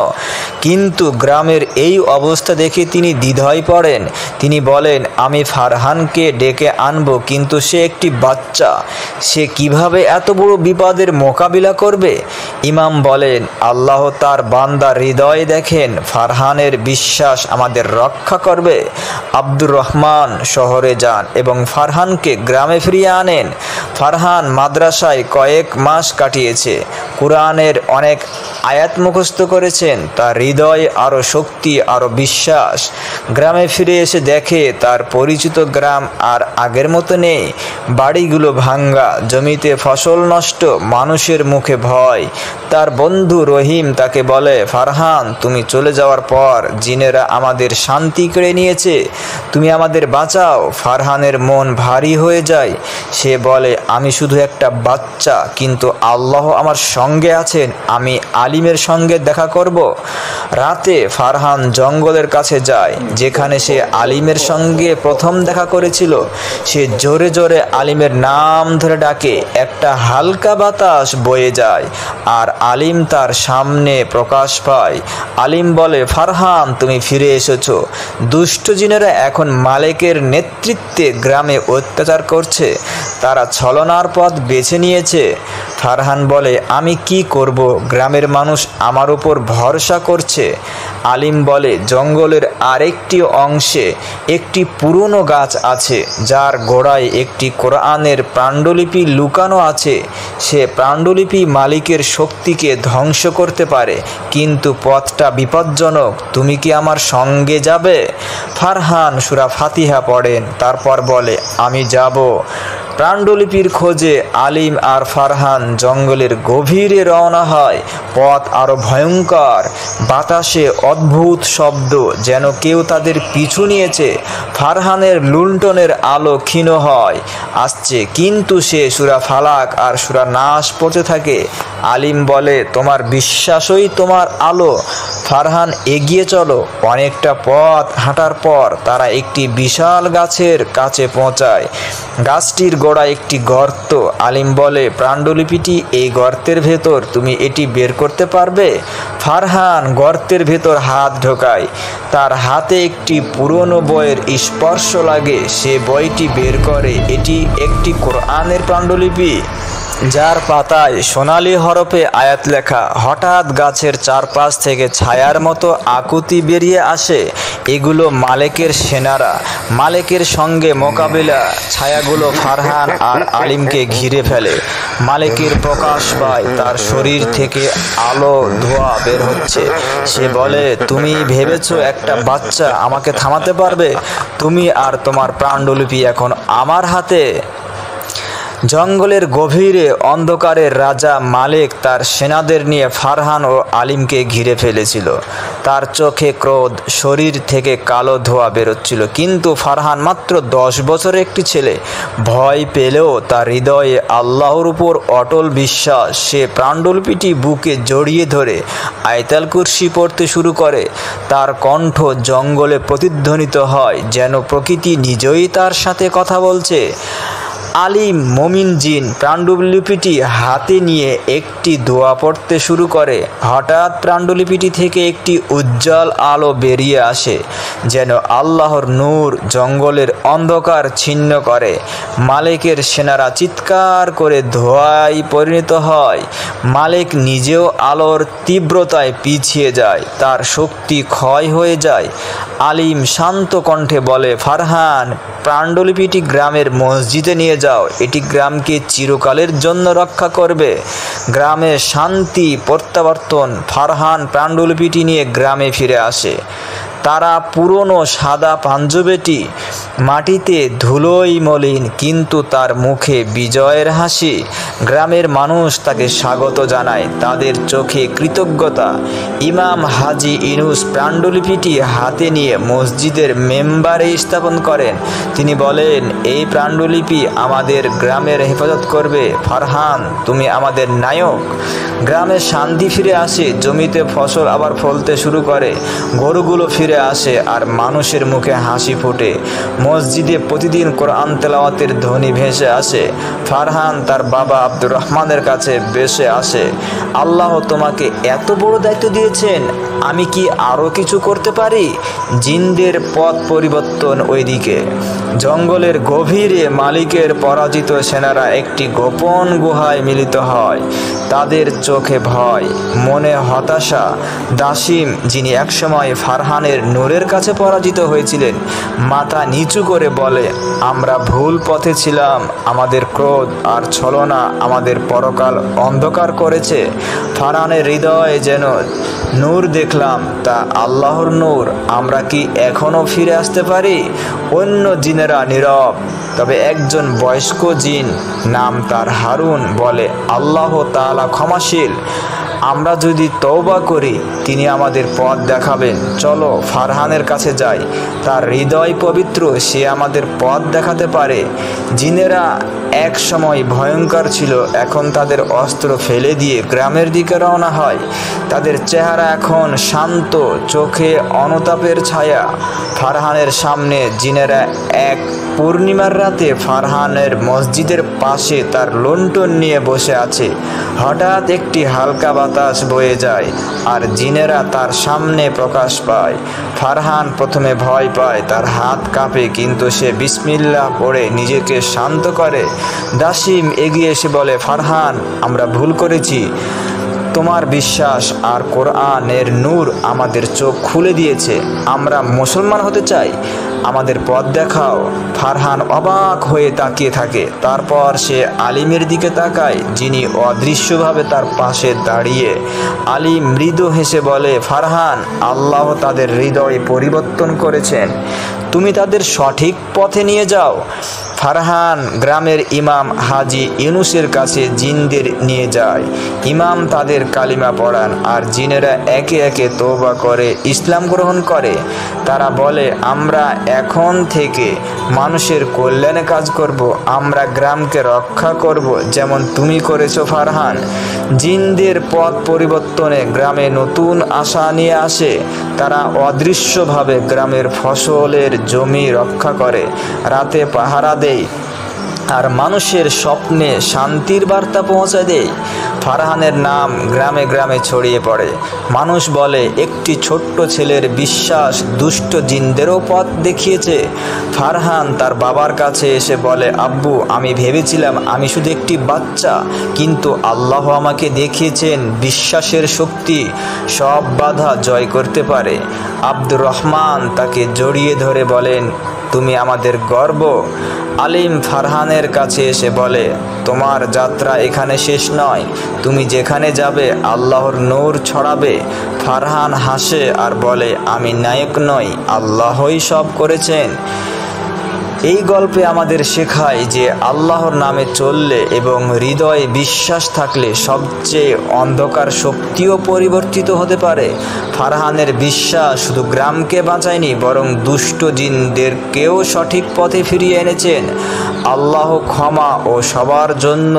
কিন্তু গ্রামের এই অবস্থা দেখে তিনি দ্বিধায় পড়েন। তিনি বলেন, আমি ফারহানকে ডেকে আনব, কিন্তু সে একটি বাচ্চা। সে কিভাবে এত বড় বিপদের মোকাবিলা করবে? ইমাম বলেন, আল্লাহ তার বান্দার হৃদয় দেখেন। ফারহানের বিশ্বাস আমাদের রক্ষা করবে। আব্দুর রহমান শহরে যান এবং ফারহানকে গ্রামে ফিরিয়ে আনেন। ফারহান মাদ্রাসায় কয়েক মাস কাটিয়েছে, কোরআনের অনেক আয়াত মুখস্থ করেছেন। তার হৃদয়ে আরও শক্তি, আরও বিশ্বাস। গ্রামে ফিরে এসে দেখে তার পরিচিত গ্রাম আর আগের মতো নেই। বাড়িগুলো ভাঙ্গা, জমিতে ফসল নষ্ট, মানুষের মুখে ভয়। তার বন্ধু রহিম তাকে বলে, ফারহান, তুমি চলে যাওয়ার পর জিনেরা আমাদের শান্তি কেড়ে নিয়েছে, তুমি আমাদের বাঁচাও। ফারহানের মন ভারী হয়ে যায়। সে বলে, আমি শুধু একটা বাচ্চা, কিন্তু আল্লাহ আমার সঙ্গে আছেন। আমি আলিমের সঙ্গে দেখা করব। রাতে ফারহান জঙ্গলের কাছে যায়, যেখানে সে আলিমের সঙ্গে প্রথম দেখা করেছিল। সে জোরে জোরে আলিমের নাম ধরে ডাকে। একটা হালকা বাতাস বয়ে যায় আর আলিম তার সামনে প্রকাশ পায়। আলিম বলে, ফারহান, তুমি ফিরে এসেছো। দুষ্ট জিনেরা এখন মালেকের নেতৃত্বে গ্রামে অত্যাচার করছে। তারা ছলনার পথ বেছে নিয়েছে। ফারহান বলে, আমি কি করব? গ্রামের মানুষ আমার উপর ভরসা করছে। আলিম বলে, জঙ্গলের আরেকটি অংশে একটি পুরনো গাছ আছে, যার গোড়ায় একটি কোরআনের পাণ্ডুলিপি লুকানো আছে। সে পাণ্ডুলিপি মালিকের শক্তিকে ধ্বংস করতে পারে, কিন্তু পথটা বিপজ্জনক। তুমি কি আমার সঙ্গে যাবে? ফারহান সূরা ফাতিহা পড়েন, তারপর বলে, আমি যাব। পাণ্ডুলিপির খোঁজে আলিম আর ফারহান জঙ্গলের গভীরে রওনা হয়। পথ আরো ভয়ঙ্কর, বাতাসে অদ্ভুত শব্দ, যেন কেউ তাদের পিছু নিয়েছে। ফারহানের লুণ্ঠনের আলো ক্ষীণ হয় আসছে, কিন্তু সে সূরা ফালাক আর সূরা নাস পড়তে থাকে। আলিম বলে, তোমার বিশ্বাসই তোমার আলো। ফারহান এগিয়ে চলো। অনেকটা পথ হাঁটার পর তারা একটি বিশাল গাছের কাছে পৌঁছায়। গাছটির গোড়ায় একটি গর্ত। আলিম বলে, পাণ্ডুলিপিটি এই গর্তের ভেতর, তুমি এটি বের করতে পারবে? ফারহান গর্তের ভেতর হাত ঢোকায়। তার হাতে একটি পুরনো বইয়ের স্পর্শ লাগে। সে বইটি বের করে। এটি একটি কোরআনের পাণ্ডুলিপি, যার পাতায় সোনালি হরফে আয়াত লেখা। হঠাৎ গাছের চারপাশ থেকে ছায়ার মতো আকুতি বেরিয়ে আসে। এগুলো মালিকের সেনারা। মালিকের সঙ্গে মোকাবিলা। ছায়াগুলো ফারহান আর আলিমকে ঘিরে ফেলে। মালিকের প্রকাশ পায়, তার শরীর থেকে আলো ধোঁয়া বের হচ্ছে। সে বলে, তুমি ভেবেছো একটা বাচ্চা আমাকে থামাতে পারবে? তুমি আর তোমার পাণ্ডুলিপি এখন আমার হাতে। জঙ্গলের গভীরে অন্ধকারের রাজা মালিক তার সেনাদের নিয়ে ফারহান ও আলিমকে ঘিরে ফেলেছিল। তার চোখে ক্রোধ, শরীর থেকে কালো ধোঁয়া বেরোচ্ছিল। কিন্তু ফারহান মাত্র 10 বছরের একটি ছেলে। ভয় পেলেও তার হৃদয়ে আল্লাহর উপর অটল বিশ্বাস। সে পাণ্ডুলিপিটি বুকে জড়িয়ে ধরে আয়াতুল কুরসি পড়তে শুরু করে। তার কণ্ঠ জঙ্গলে প্রতিধ্বনিত হয়, যেন প্রকৃতি নিজেই তার সাথে কথা বলছে। আলিম মুমিন জিন পাণ্ডুলিপিটি হাতে নিয়ে একটি দোয়া পড়তে শুরু করে। হঠাৎ পাণ্ডুলিপিটি থেকে একটি উজ্জ্বল আলো বেরিয়ে আসে, যেন আল্লাহর নূর জঙ্গলের অন্ধকার ছিন্ন করে। মালিকের সেনারা চিৎকার করে ধোঁয়ায় পরিণত হয়। মালিক নিজেও আলোর তীব্রতায় পিছিয়ে যায়, তার শক্তি ক্ষয় হয়ে যায়। আলিম শান্ত কণ্ঠে বলে, ফারহান, পাণ্ডুলিপিটি গ্রামের মসজিদে নিয়ে যাও। এটি গ্রামকে চিরকালের জন্য রক্ষা করবে। গ্রামে শান্তি প্রত্যাবর্তন। ফারহান পাণ্ডুলিপিটি নিয়ে গ্রামে ফিরে আসে। তারা পুরনো সাদা পাঞ্জাবিটি মাটিতে ধুলোয় মলিন, কিন্তু তার মুখে বিজয়ের হাসি। গ্রামের মানুষ তাকে স্বাগত জানায়, তাদের চোখে কৃতজ্ঞতা। ইমাম হাজি ইনুস পাণ্ডুলিপিটি হাতে নিয়ে মসজিদের মেম্বারে স্থাপন করেন। তিনি বলেন, এই পাণ্ডুলিপি আমাদের গ্রামের হেফাজত করবে। ফারহান, তুমি আমাদের নায়ক। গ্রামে শান্তি ফিরে আসে। জমিতে ফসল আবার ফলতে শুরু করে। গরুগুলো ফিরে আসে আর মানুষের মুখে হাসি ফোটে। মসজিদে প্রতিদিন কোরআন তেলাওয়াতের ধ্বনি ভেসে আসে। ফারহান তার বাবা আব্দুর রহমানের কাছে বেসে আসে। আল্লাহ তোমাকে এত বড় দায়িত্ব দিয়েছেন, আমি কি আরও কিছু করতে পারি? জিনদের পথ পরিবর্তন। ওইদিকে জঙ্গলের গভীরে মালিকের পরাজিত সেনারা একটি গোপন গুহায় মিলিত হয়। তাদের চোখে ভয়, মনে হতাশা। দাসিম, যিনি একসময় ফারহানের নূরের কাছে পরাজিত হয়েছিলেন, মাথা নিচু করে বলে, আমরা ভুল পথে ছিলাম। আমাদের ক্রোধ আর ছলনা আমাদের পরকাল অন্ধকার করেছে। ফারহানের হৃদয়ে যেন নূর দেখলাম, তা আল্লাহর নূর। আমরা কি এখনো ফিরে আসতে পারি? অন্য জিনেরা নীরব। তবে একজন বয়স্ক জিন, নাম তার হারুন, বলে, আল্লাহ তাআলা ক্ষমাশীল। আমরা যদি তওবা করি, তিনি আমাদের পথ দেখাবেন। চলো ফারহানের কাছে যাই। তার হৃদয় পবিত্র, সে আমাদের পথ দেখাতে পারে। জিনেরা এক সময় ভয়ঙ্কর ছিল, এখন তাদের অস্ত্র ফেলে দিয়ে গ্রামের দিকে রওনা হয়। তাদের চেহারা এখন শান্ত, চোখে অনুতাপের ছায়া। ফারহানের সামনে জিনেরা এক পূর্ণিমার রাতে ফারহানের মসজিদের পাশে তার লণ্ঠন নিয়ে বসে আছে। হঠাৎ একটি হালকা বাতাস বয়ে যায় আর জিনেরা তার সামনে প্রকাশ পায়। ফারহান প্রথমে ভয় পায়, তার হাত কাঁপে, কিন্তু সে বিসমিল্লাহ পড়ে নিজেকে শান্ত করে। দাসিম এগিয়ে এসে বলে, ফারহান, আমরা ভুল করেছি। তোমার বিশ্বাস আর কোরআনের নূর আমাদের চোখ খুলে দিয়েছে। আমরা মুসলমান হতে চাই, আমাদের পথ দেখাও। ফারহান অবাক হয়ে তাকিয়ে থাকে। তারপর সে আলিমের দিকে তাকায়, যিনি অদৃশ্যভাবে তার পাশে দাঁড়িয়ে। আলিম মৃদু হেসে বলে, ফারহান, আল্লাহ তাদের হৃদয় পরিবর্তন করেছেন, তুমি তাদের সঠিক পথে নিয়ে যাও। ফারহান গ্রামের ইমাম হাজি ইউনুসের কাছে জিনদের নিয়ে যায়। ইমাম তাদের কালিমা পড়ান আর জিনেরা একে একে তওবা করে ইসলাম গ্রহণ করে। তারা বলে, আমরা এখন থেকে মানুষের কল্যাণে কাজ করব, আমরা গ্রামকে রক্ষা করব যেমন তুমি করেছো ফারহান। জিনদের পথ পরিবর্তনে গ্রামে নতুন আশা নিয়ে আসে। তারা অদৃশ্যভাবে গ্রামের ফসলের জমি রক্ষা করে, রাতে পাহারা দেয় আর মানুষের স্বপ্নে শান্তির বার্তা পৌঁছে দেয়। ফারহানের নাম গ্রামে গ্রামে ছড়িয়ে পড়ে। মানুষ বলে, একটি ছোট্ট ছেলের বিশ্বাস দুষ্ট জিনদেরও পথ দেখিয়েছে। ফারহান তার বাবার কাছে এসে বলে, আব্বু, আমি ভেবেছিলাম আমি শুধু একটি বাচ্চা, কিন্তু আল্লাহ আমাকে দেখিয়েছেন বিশ্বাসের শক্তি সব বাধা জয় করতে পারে। আব্দুর রহমান তাকে জড়িয়ে ধরে বলেন, তুমি আমাদের গর্ব। আলিম ফারহানের কাছে এসে বলে, তোমার যাত্রা এখানে শেষ নয়, তুমি যেখানে যাবে আল্লাহর নূর ছড়াবে। ফারহান হাসে আর বলে, আমি নায়ক নই, আল্লাহই সব করেছেন। এই গল্পে আমাদের শেখায় যে আল্লাহর নামে চললে এবং হৃদয়ে বিশ্বাস থাকলে সবচেয়ে অন্ধকার শক্তিও পরিবর্তিত হতে পারে। ফারহানের বিশ্বাস শুধু গ্রামকে বাঁচায়নি, বরং দুষ্ট জিনদেরকেও সঠিক পথে ফিরিয়ে এনেছেন। আল্লাহ ক্ষমা ও সবার জন্য,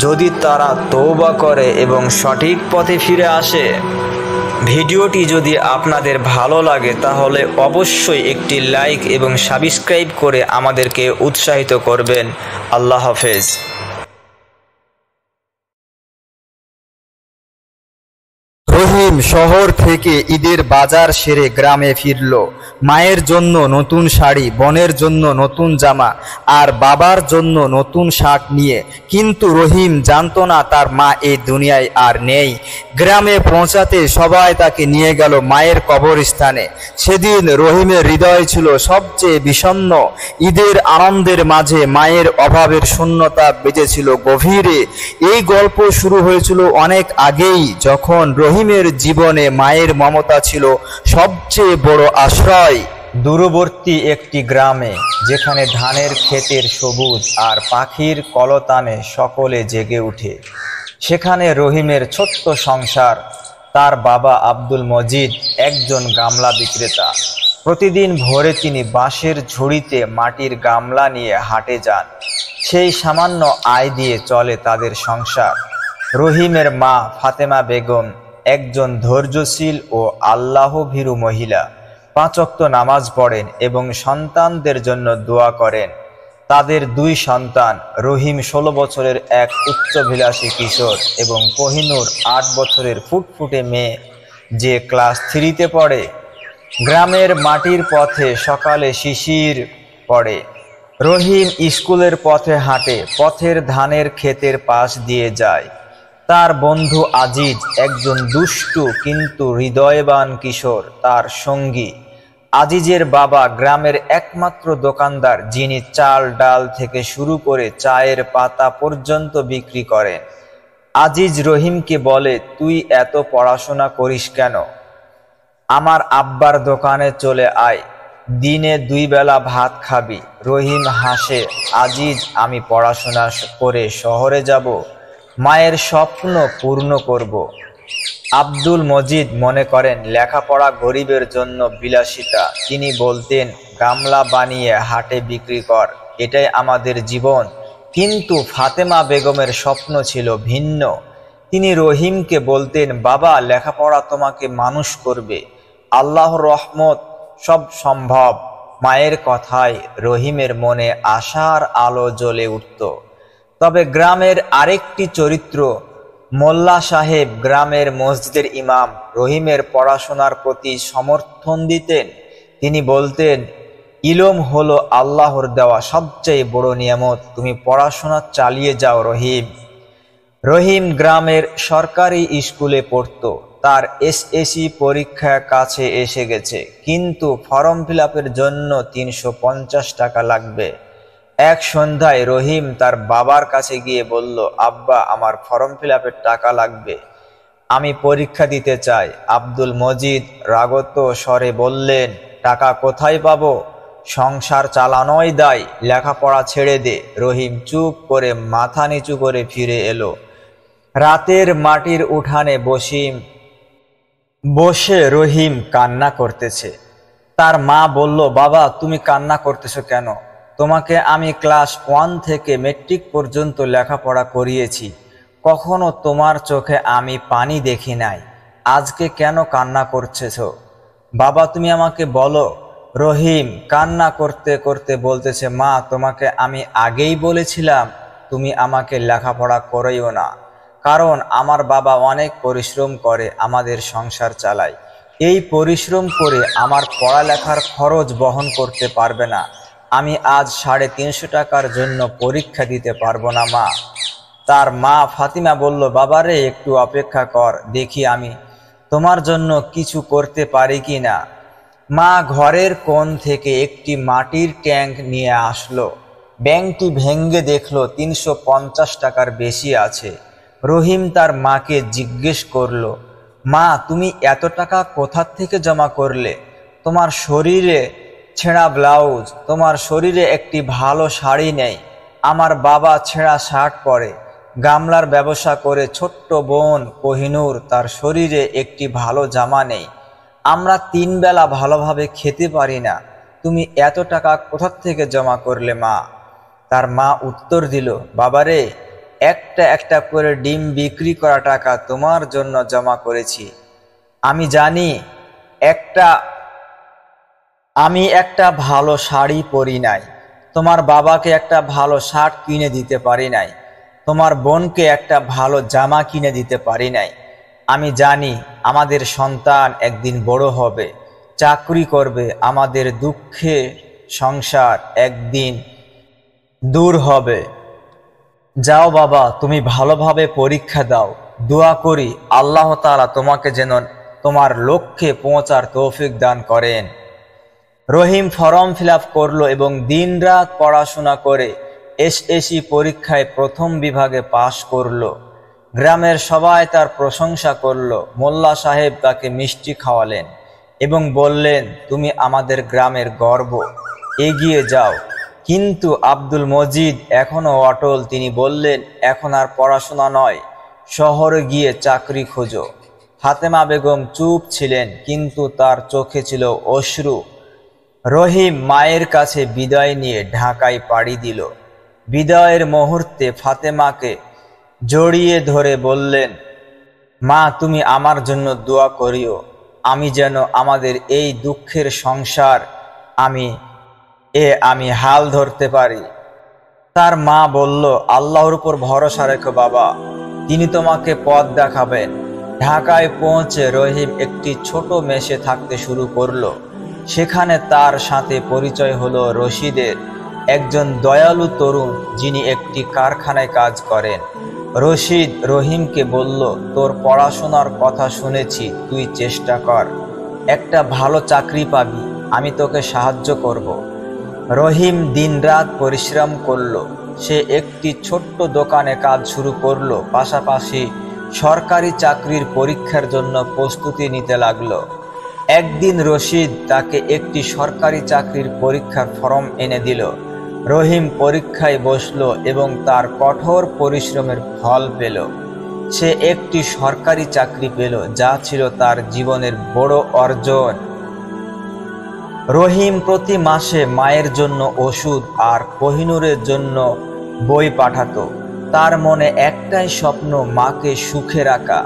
যদি তারা তওবা করে এবং সঠিক পথে ফিরে আসে। ভিডিওটি যদি আপনাদের ভালো লাগে তাহলে অবশ্যই একটি লাইক এবং সাবস্ক্রাইব করে আমাদেরকে উৎসাহিত করবেন। আল্লাহ হাফেজ। রহিম শহর থেকে ঈদের বাজার সেরে গ্রামে ফিরল। মায়ের জন্য নতুন শাড়ি, বোনের জন্য নতুন জামা আর বাবার জন্য নতুন শার্ট নিয়ে। কিন্তু রহিম জানতো না তার মা এই দুনিয়ায় আর নেই। গ্রামে পৌঁছাতে সবাই তাকে নিয়ে গেল মায়ের কবরস্থানে। সেদিন রহিমের হৃদয় ছিল সবচেয়ে বিষণ্ণ। ঈদের আনন্দের মাঝে মায়ের অভাবের শূন্যতা বেজেছিল গভীরে। এই গল্প শুরু হয়েছিল অনেক আগেই, যখন রহিমের জীবনে মায়ের মমতা ছিল সবচেয়ে বড় আশ্রয়। দূরবর্তী একটি গ্রামে, যেখানে ধানের ক্ষেতের সবুজ আর পাখির কলতানে সকলে জেগে উঠে, সেখানে রহিমের ছোট্ট সংসার। তার বাবা আব্দুল মজিদ একজন গামলা বিক্রেতা। প্রতিদিন ভোরে তিনি বাঁশের ঝুড়িতে মাটির গামলা নিয়ে হাটে যান। সেই সামান্য আয় দিয়ে চলে তাদের সংসার। রহিমের মা ফাতেমা বেগম একজন ধৈর্যশীল ও আল্লাহভীরু মহিলা। 5 ওয়াক্ত নামাজ পড়েন এবং সন্তানদের জন্য দোয়া করেন। তাদের 2 সন্তান, রহিম 16 বছরের এক উচ্চাভিলাষী কিশোর এবং কোহিনূর 8 বছরের ফুটফুটে মেয়ে, যে ক্লাস 3-তে পড়ে। গ্রামের মাটির পথে সকালে শিশির পড়ে। রহিম স্কুলের পথে হাঁটে, পথের ধানের ক্ষেতের পাশ দিয়ে যায়। তার বন্ধু আজিজ একজন দুষ্টু কিন্তু হৃদয়বান কিশোর, তার সঙ্গী। আজিজের বাবা গ্রামের একমাত্র দোকানদার, যিনি চাল ডাল থেকে শুরু করে চায়ের পাতা পর্যন্ত বিক্রি করেন। আজিজ রহিমকে বলে, তুই এত পড়াশোনা করিস কেন? আমার আব্বার দোকানে চলে আয়, দিনে 2 বেলা ভাত খাবি। রহিম হাসে, আজিজ, আমি পড়াশোনা করে শহরে যাব, মায়ের স্বপ্ন পূর্ণ করব। আব্দুল মজিদ মনে করেন লেখাপড়া গরিবের জন্য বিলাসিতা। তিনি বলতেন, গামলা বানিয়ে হাটে বিক্রি কর, এটাই আমাদের জীবন। কিন্তু ফাতেমা বেগমের স্বপ্ন ছিল ভিন্ন। তিনি রহিমকে বলতেন, বাবা, লেখাপড়া তোমাকে মানুষ করবে, আল্লাহর রহমত সব সম্ভব। মায়ের কথায় রহিমের মনে আশার আলো জ্বলে উঠত। তবে গ্রামের আরেকটি চরিত্র, মোল্লা সাহেব, গ্রামের মসজিদের ইমাম, রহিমের পড়াশোনার প্রতি সমর্থন দিতেন। তিনি বলতেন, ইলম হলো আল্লাহর দেওয়া সবচেয়ে বড় নিয়ামত, তুমি পড়াশোনা চালিয়ে যাও রহিম। রহিম গ্রামের সরকারি স্কুলে পড়তো। তার এসএসসি পরীক্ষা কাছে এসে গেছে, কিন্তু ফর্ম ফিল আপের জন্য 350 টাকা লাগবে। এক সন্ধ্যায় রহিম তার বাবার কাছে গিয়ে বলল, আব্বা, আমার ফর্ম ফিল আপের টাকা লাগবে, আমি পরীক্ষা দিতে চাই। আব্দুল মজিদ রাগত স্বরে বললেন, টাকা কোথায় পাবো? সংসার চালানোই দায়, লেখাপড়া ছেড়ে দে। রহিম চুপ করে মাথা নিচু করে ফিরে এলো। রাতের মাটির উঠানে বসে রহিম কান্না করতেছে। তার মা বলল, বাবা, তুমি কান্না করতেছো কেন? তোমাকে আমি ক্লাস 1 থেকে মেট্রিক পর্যন্ত লেখাপড়া করিয়েছি, কখনো তোমার চোখে আমি পানি দেখি নাই, আজকে কেন কান্না করতেছো? বাবা, তুমি আমাকে বলো। রহিম কান্না করতে করতে বলতেছে, মা, তোমাকে আমি আগেই বলেছিলাম তুমি আমাকে লেখাপড়া করাইও না, কারণ আমার বাবা অনেক পরিশ্রম করে আমাদের সংসার চালায়। এই পরিশ্রম করে আমার পড়ালেখার খরচ বহন করতে পারবে না। আমি আজ 350 টাকার জন্য পরীক্ষা দিতে পারবো না, মা। তার মা ফাতিমা বলল, বাবারে, একটু অপেক্ষা কর, দেখি আমি তোমার জন্য কিছু করতে পারি কি না। মা ঘরের কোণ থেকে একটি মাটির ট্যাঙ্ক নিয়ে আসলো। ব্যাংকটি ভেঙে দেখলো 350 টাকার বেশি আছে। রহিম তার মাকে জিজ্ঞেস করলো, মা, তুমি এত টাকা কোথা থেকে জমা করলে? তোমার শরীরে ছেঁড়া ব্লাউজ, তোমার শরীরে একটি ভালো শাড়ি নেই, আমার বাবা ছেঁড়া শার্ট পরে, গামলার ব্যবসা করে ছোট্ট বোন কোহিনূর, তার শরীরে একটি ভালো জামা নেই, আমরা 3 বেলা ভালোভাবে খেতে পারি না, তুমি এত টাকা কোথা থেকে জমা করলে, মা? তার মা উত্তর দিল, বাবারে, একটা একটা করে ডিম বিক্রি করা টাকা তোমার জন্য জমা করেছি। আমি জানি আমি একটা ভালো শাড়ি পরি নাই, তোমার বাবাকে একটা ভালো শার্ট কিনে দিতে পারি নাই, তোমার বোনকে একটা ভালো জামা কিনে দিতে পারি নাই। আমি জানি আমাদের সন্তান একদিন বড় হবে, চাকরি করবে, আমাদের দুঃখে সংসার একদিন দূর হবে। যাও বাবা, তুমি ভালোভাবে পরীক্ষা দাও, দোয়া করি আল্লাহ তাআলা তোমাকে যেন তোমার লক্ষ্যে পৌঁছার তৌফিক দান করেন। রহিম ফর্ম ফিল আপ করলো এবং দিনরাত পড়াশোনা করে এসএসসি পরীক্ষায় প্রথম বিভাগে পাশ করলো। গ্রামের সবাই তার প্রশংসা করলো। মোল্লা সাহেব তাকে মিষ্টি খাওয়ালেন এবং বললেন, তুমি আমাদের গ্রামের গর্ব, এগিয়ে যাও। কিন্তু আব্দুল মজিদ এখনো অটল। তিনি বললেন, এখন আর পড়াশোনা নয়, শহরে গিয়ে চাকরি খোঁজো। ফাতেমা বেগম চুপ ছিলেন, কিন্তু তার চোখে ছিল অশ্রু। রহিম মায়ের কাছে বিদায় নিয়ে ঢাকায় পাড়ি দিল। বিদায়ের মুহূর্তে ফাতেমাকে জড়িয়ে ধরে বললেন, মা, তুমি আমার জন্য দোয়া করিও, আমি যেন আমাদের এই দুঃখের সংসার আমি হাল ধরতে পারি। তার মা বলল, আল্লাহর উপর ভরসা রেখো বাবা, তিনি তোমাকে পথ দেখাবেন। ঢাকায় পৌঁছে রহিম একটি ছোট মেসে থাকতে শুরু করলো। সেখানে তার সাথে পরিচয় হলো রশিদের, একজন দয়ালু তরুণ যিনি একটি কারখানায় কাজ করেন। রশিদ রহিমকে বলল, তোর পড়াশোনার কথা শুনেছি, তুই চেষ্টা কর, একটা ভালো চাকরি পাবি, আমি তোকে সাহায্য করব। রহিম দিনরাত পরিশ্রম করলো। সে একটি ছোট্ট দোকানে কাজ শুরু করলো, পাশাপাশি সরকারি চাকরির পরীক্ষার জন্য প্রস্তুতি নিতে লাগলো। একদিন রশিদ তাকে একটি সরকারি চাকরির পরীক্ষার ফর্ম এনে দিল। রহিম পরীক্ষায় বসলো এবং তার কঠোর পরিশ্রমের ফল পেল। সে একটি সরকারি চাকরি পেল, যা ছিল তার জীবনের বড় অর্জন। রহিম প্রতি মাসে মায়ের জন্য ওষুধ আর কোহিনূরের জন্য বই পাঠাতো। তার মনে একটাই স্বপ্ন, মাকে সুখে রাখা।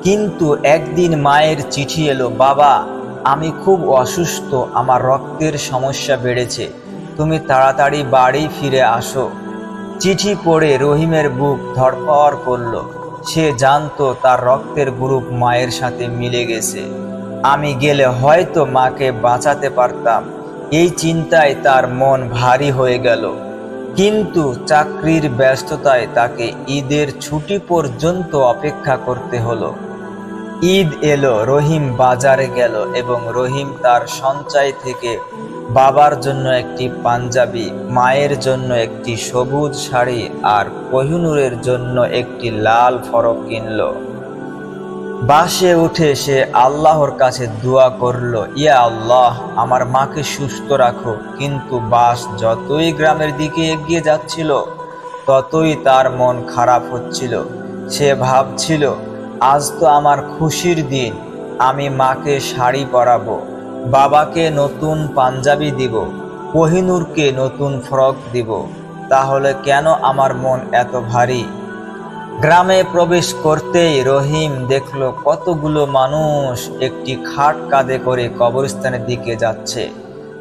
কিন্তু একদিন মায়ের চিঠি এলো, বাবা, আমি খুব অসুস্থ, আমার রক্তের সমস্যা বেড়েছে, তুমি তাড়াতাড়ি বাড়ি ফিরে আসো। চিঠি পড়ে রহিমের বুক ধড়ফড় করলো। সে জানতো তার রক্তের গ্রুপ মায়ের সাথে মিলে গেছে। আমি গেলে হয়তো মাকে বাঁচাতে পারতাম। এই চিন্তায় তার মন ভারী হয়ে গেল। কিন্তু চাকরির ব্যস্ততায় তাকে ঈদের ছুটি পর্যন্ত অপেক্ষা করতে হলো। ঈদ এলো, রহিম বাজারে গেল এবং রহিম তার সঞ্চয় থেকে বাবার জন্য একটি পাঞ্জাবি, মায়ের জন্য একটি সবুজ শাড়ি আর কোহিনূরের জন্য একটি লাল ফরক কিনল। বাসে উঠে সে আল্লাহর কাছে দোয়া করল, ইয়া আল্লাহ, আমার মাকে সুস্থ রাখো। কিন্তু বাস যতই গ্রামের দিকে এগিয়ে যাচ্ছিল ততই তার মন খারাপ হচ্ছিল। সে ভাবছিল, আজ তো আমার খুশির দিন, আমি মাকে শাড়ি পরাবো, বাবাকে নতুন পাঞ্জাবি দিব, কোহিনূরকে নতুন ফ্রক দিব, তাহলে কেন আমার মন এত ভারী? গ্রামে প্রবেশ করতেই রহিম দেখল কতগুলো মানুষ একটি খাট কাঁধে করে কবরস্থানের দিকে যাচ্ছে।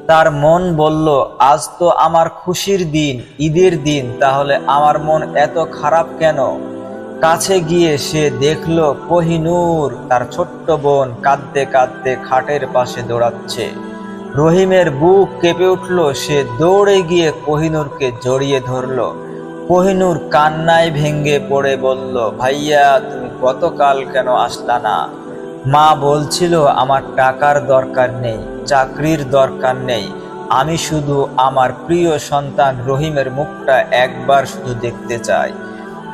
তার মন বলল, আজ তো আমার খুশির দিন, ঈদের দিন, তাহলে আমার মন এত খারাপ কেন? কাছে গিয়ে সে দেখল কোহিনূর তার ছোট্ট বোন কাঁদতে কাঁদতে খাটের পাশে দৌড়াচ্ছে। রহিমের বুক কেঁপে উঠল। সে দৌড়ে গিয়ে কোহিনূরকে জড়িয়ে ধরল। কোহিনূর কান্নায় ভেঙে পড়ে বলল, ভাইয়া, তুমি গতকাল কেন আসলা না? মা বলছিল আমার টাকার দরকার নেই, চাকরির দরকার নেই, আমি শুধু আমার প্রিয় সন্তান রহিমের মুখটা একবার শুধু দেখতে চাই।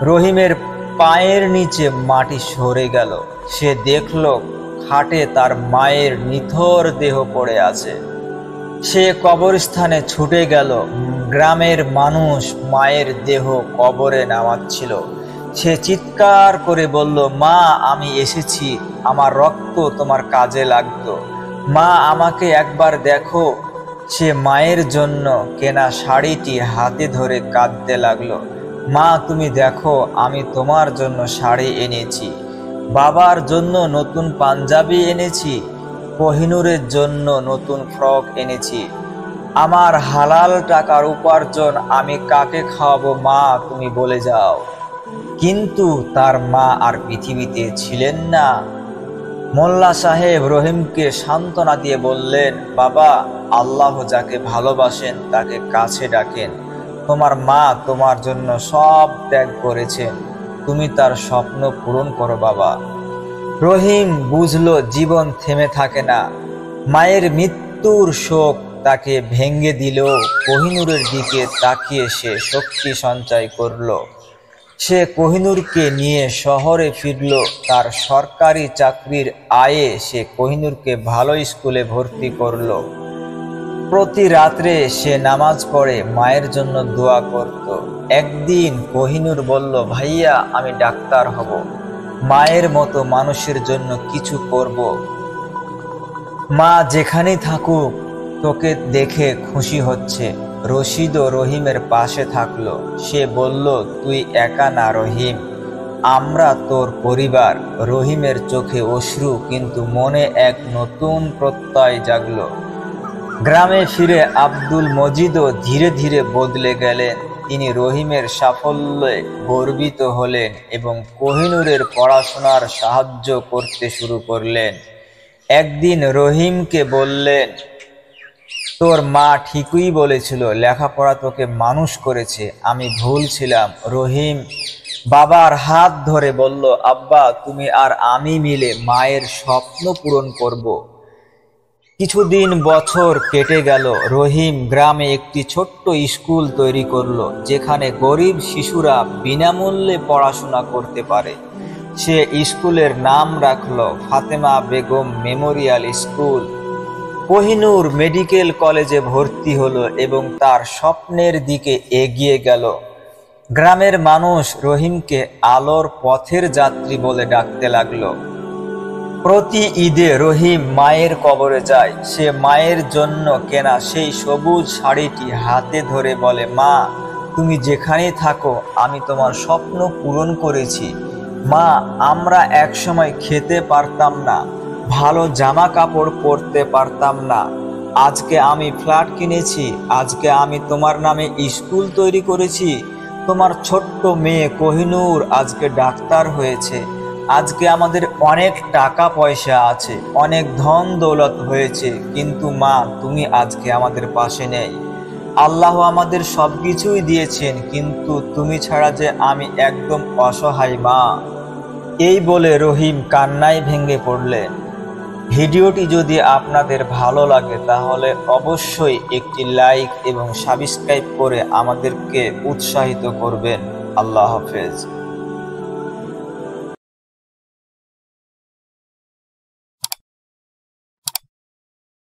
রহিমের পায়ের নিচে মাটি সরে গেল। সে দেখল খাটে তার মায়ের নিথর দেহ পড়ে আছে। সে কবরস্থানে ছুটে গেল। গ্রামের মানুষ মায়ের দেহ কবরে নামাচ্ছিল। সে চিৎকার করে বলল, মা, আমি এসেছি, আমার রক্ত তোমার কাজে লাগতো, মা, আমাকে একবার দেখো। সে মায়ের জন্য কেনা শাড়িটি হাতে ধরে কাঁদতে লাগলো। মা, তুমি দেখো, আমি তোমার জন্য শাড়ি এনেছি, বাবার জন্য নতুন পাঞ্জাবি এনেছি, কোহিনূরের জন্য নতুন ফ্রক এনেছি। আমার হালাল টাকার উপার্জন আমি কাকে খাওয়াবো মা, তুমি বলে যাও। কিন্তু তার মা আর পৃথিবীতে ছিলেন না। মোল্লা সাহেব রহিমকে সান্ত্বনা দিয়ে বললেন, বাবা, আল্লাহ যাকে ভালোবাসেন তাকে কাছে ডাকেন। তোমার মা তোমার জন্য সব ত্যাগ করেছেন, তুমি তার স্বপ্ন পূরণ করো বাবা। রহিম বুঝলো জীবন থেমে থাকে না। মায়ের মৃত্যুর শোক তাকে ভেঙে দিল। কোহিনূরের দিকে তাকিয়ে সে শক্তি সঞ্চয় করল। সে কোহিনূরকে নিয়ে শহরে ফিরল। তার সরকারি চাকরির আয়ে সে কোহিনূরকে ভালো স্কুলে ভর্তি করল। প্রতি রাত্রে সে নামাজ পড়ে মায়ের জন্য দোয়া করত। একদিন কোহিনূর বলল, ভাইয়া, আমি ডাক্তার হব, মায়ের মতো মানুষের জন্য কিছু করব। মা যেখানেই থাকুক তোকে দেখে খুশি হচ্ছে। রশিদও রহিমের পাশে থাকলো। সে বলল, তুই একা না রহিম, আমরা তোর পরিবার। রহিমের চোখে অশ্রু, কিন্তু মনে এক নতুন প্রত্যয় জাগলো। গ্রামে ফিরে আব্দুল মজিদও ধীরে ধীরে বদলে গেলেন। তিনি রহিমের সাফল্যে গর্বিত হলেন এবং কোহিনূরের পড়াশোনার সাহায্য করতে শুরু করলেন। একদিন রহিমকে বললেন, তোর মা ঠিকই বলেছিল, লেখাপড়া তোকে মানুষ করেছে, আমি ভুল ছিলাম। রহিম বাবার হাত ধরে বলল, আব্বা, তুমি আর আমি মিলে মায়ের স্বপ্ন পূরণ করব। কিছুদিন বছর কেটে গেল। রহিম গ্রামে একটি ছোট্ট স্কুল তৈরি করলো, যেখানে গরিব শিশুরা বিনামূল্যে পড়াশোনা করতে পারে। সে স্কুলের নাম রাখলো Fatema Begum Memorial school. Kohinoor medical কলেজে ভর্তি হলো এবং তার স্বপ্নের দিকে এগিয়ে গেল। গ্রামের মানুষ রহিমকে আলোর পথের যাত্রী বলে ডাকতে লাগলো। প্রতি ঈদে রহিম মায়ের কবরে যায়। সে মায়ের জন্য কেনা সেই সবুজ শাড়িটি হাতে ধরে বলে, মা, তুমি যেখানেই থাকো আমি তোমার স্বপ্ন পূরণ করেছি। মা, আমরা একসময় খেতে পারতাম না, ভালো জামা কাপড় পরতে পারতাম না, আজকে আমি ফ্ল্যাট কিনেছি, আজকে আমি তোমার নামে স্কুল তৈরি করেছি, তোমার ছোট্ট মেয়ে কোহিনূর আজকে ডাক্তার হয়েছে, আজকে আমাদের অনেক টাকা পয়সা আছে, অনেক ধন দৌলত হয়েছে, কিন্তু মা, তুমি আজকে আমাদের পাশে নেই। আল্লাহ আমাদের সবকিছুই দিয়েছেন, কিন্তু তুমি ছাড়া যে আমি একদম অসহায় মা। এই বলে রহিম কান্নায় ভেঙে পড়লেন। ভিডিওটি যদি আপনাদের ভালো লাগে তাহলে অবশ্যই একটি লাইক এবং সাবস্ক্রাইব করে আমাদেরকে উৎসাহিত করবেন। আল্লাহ হাফেজ।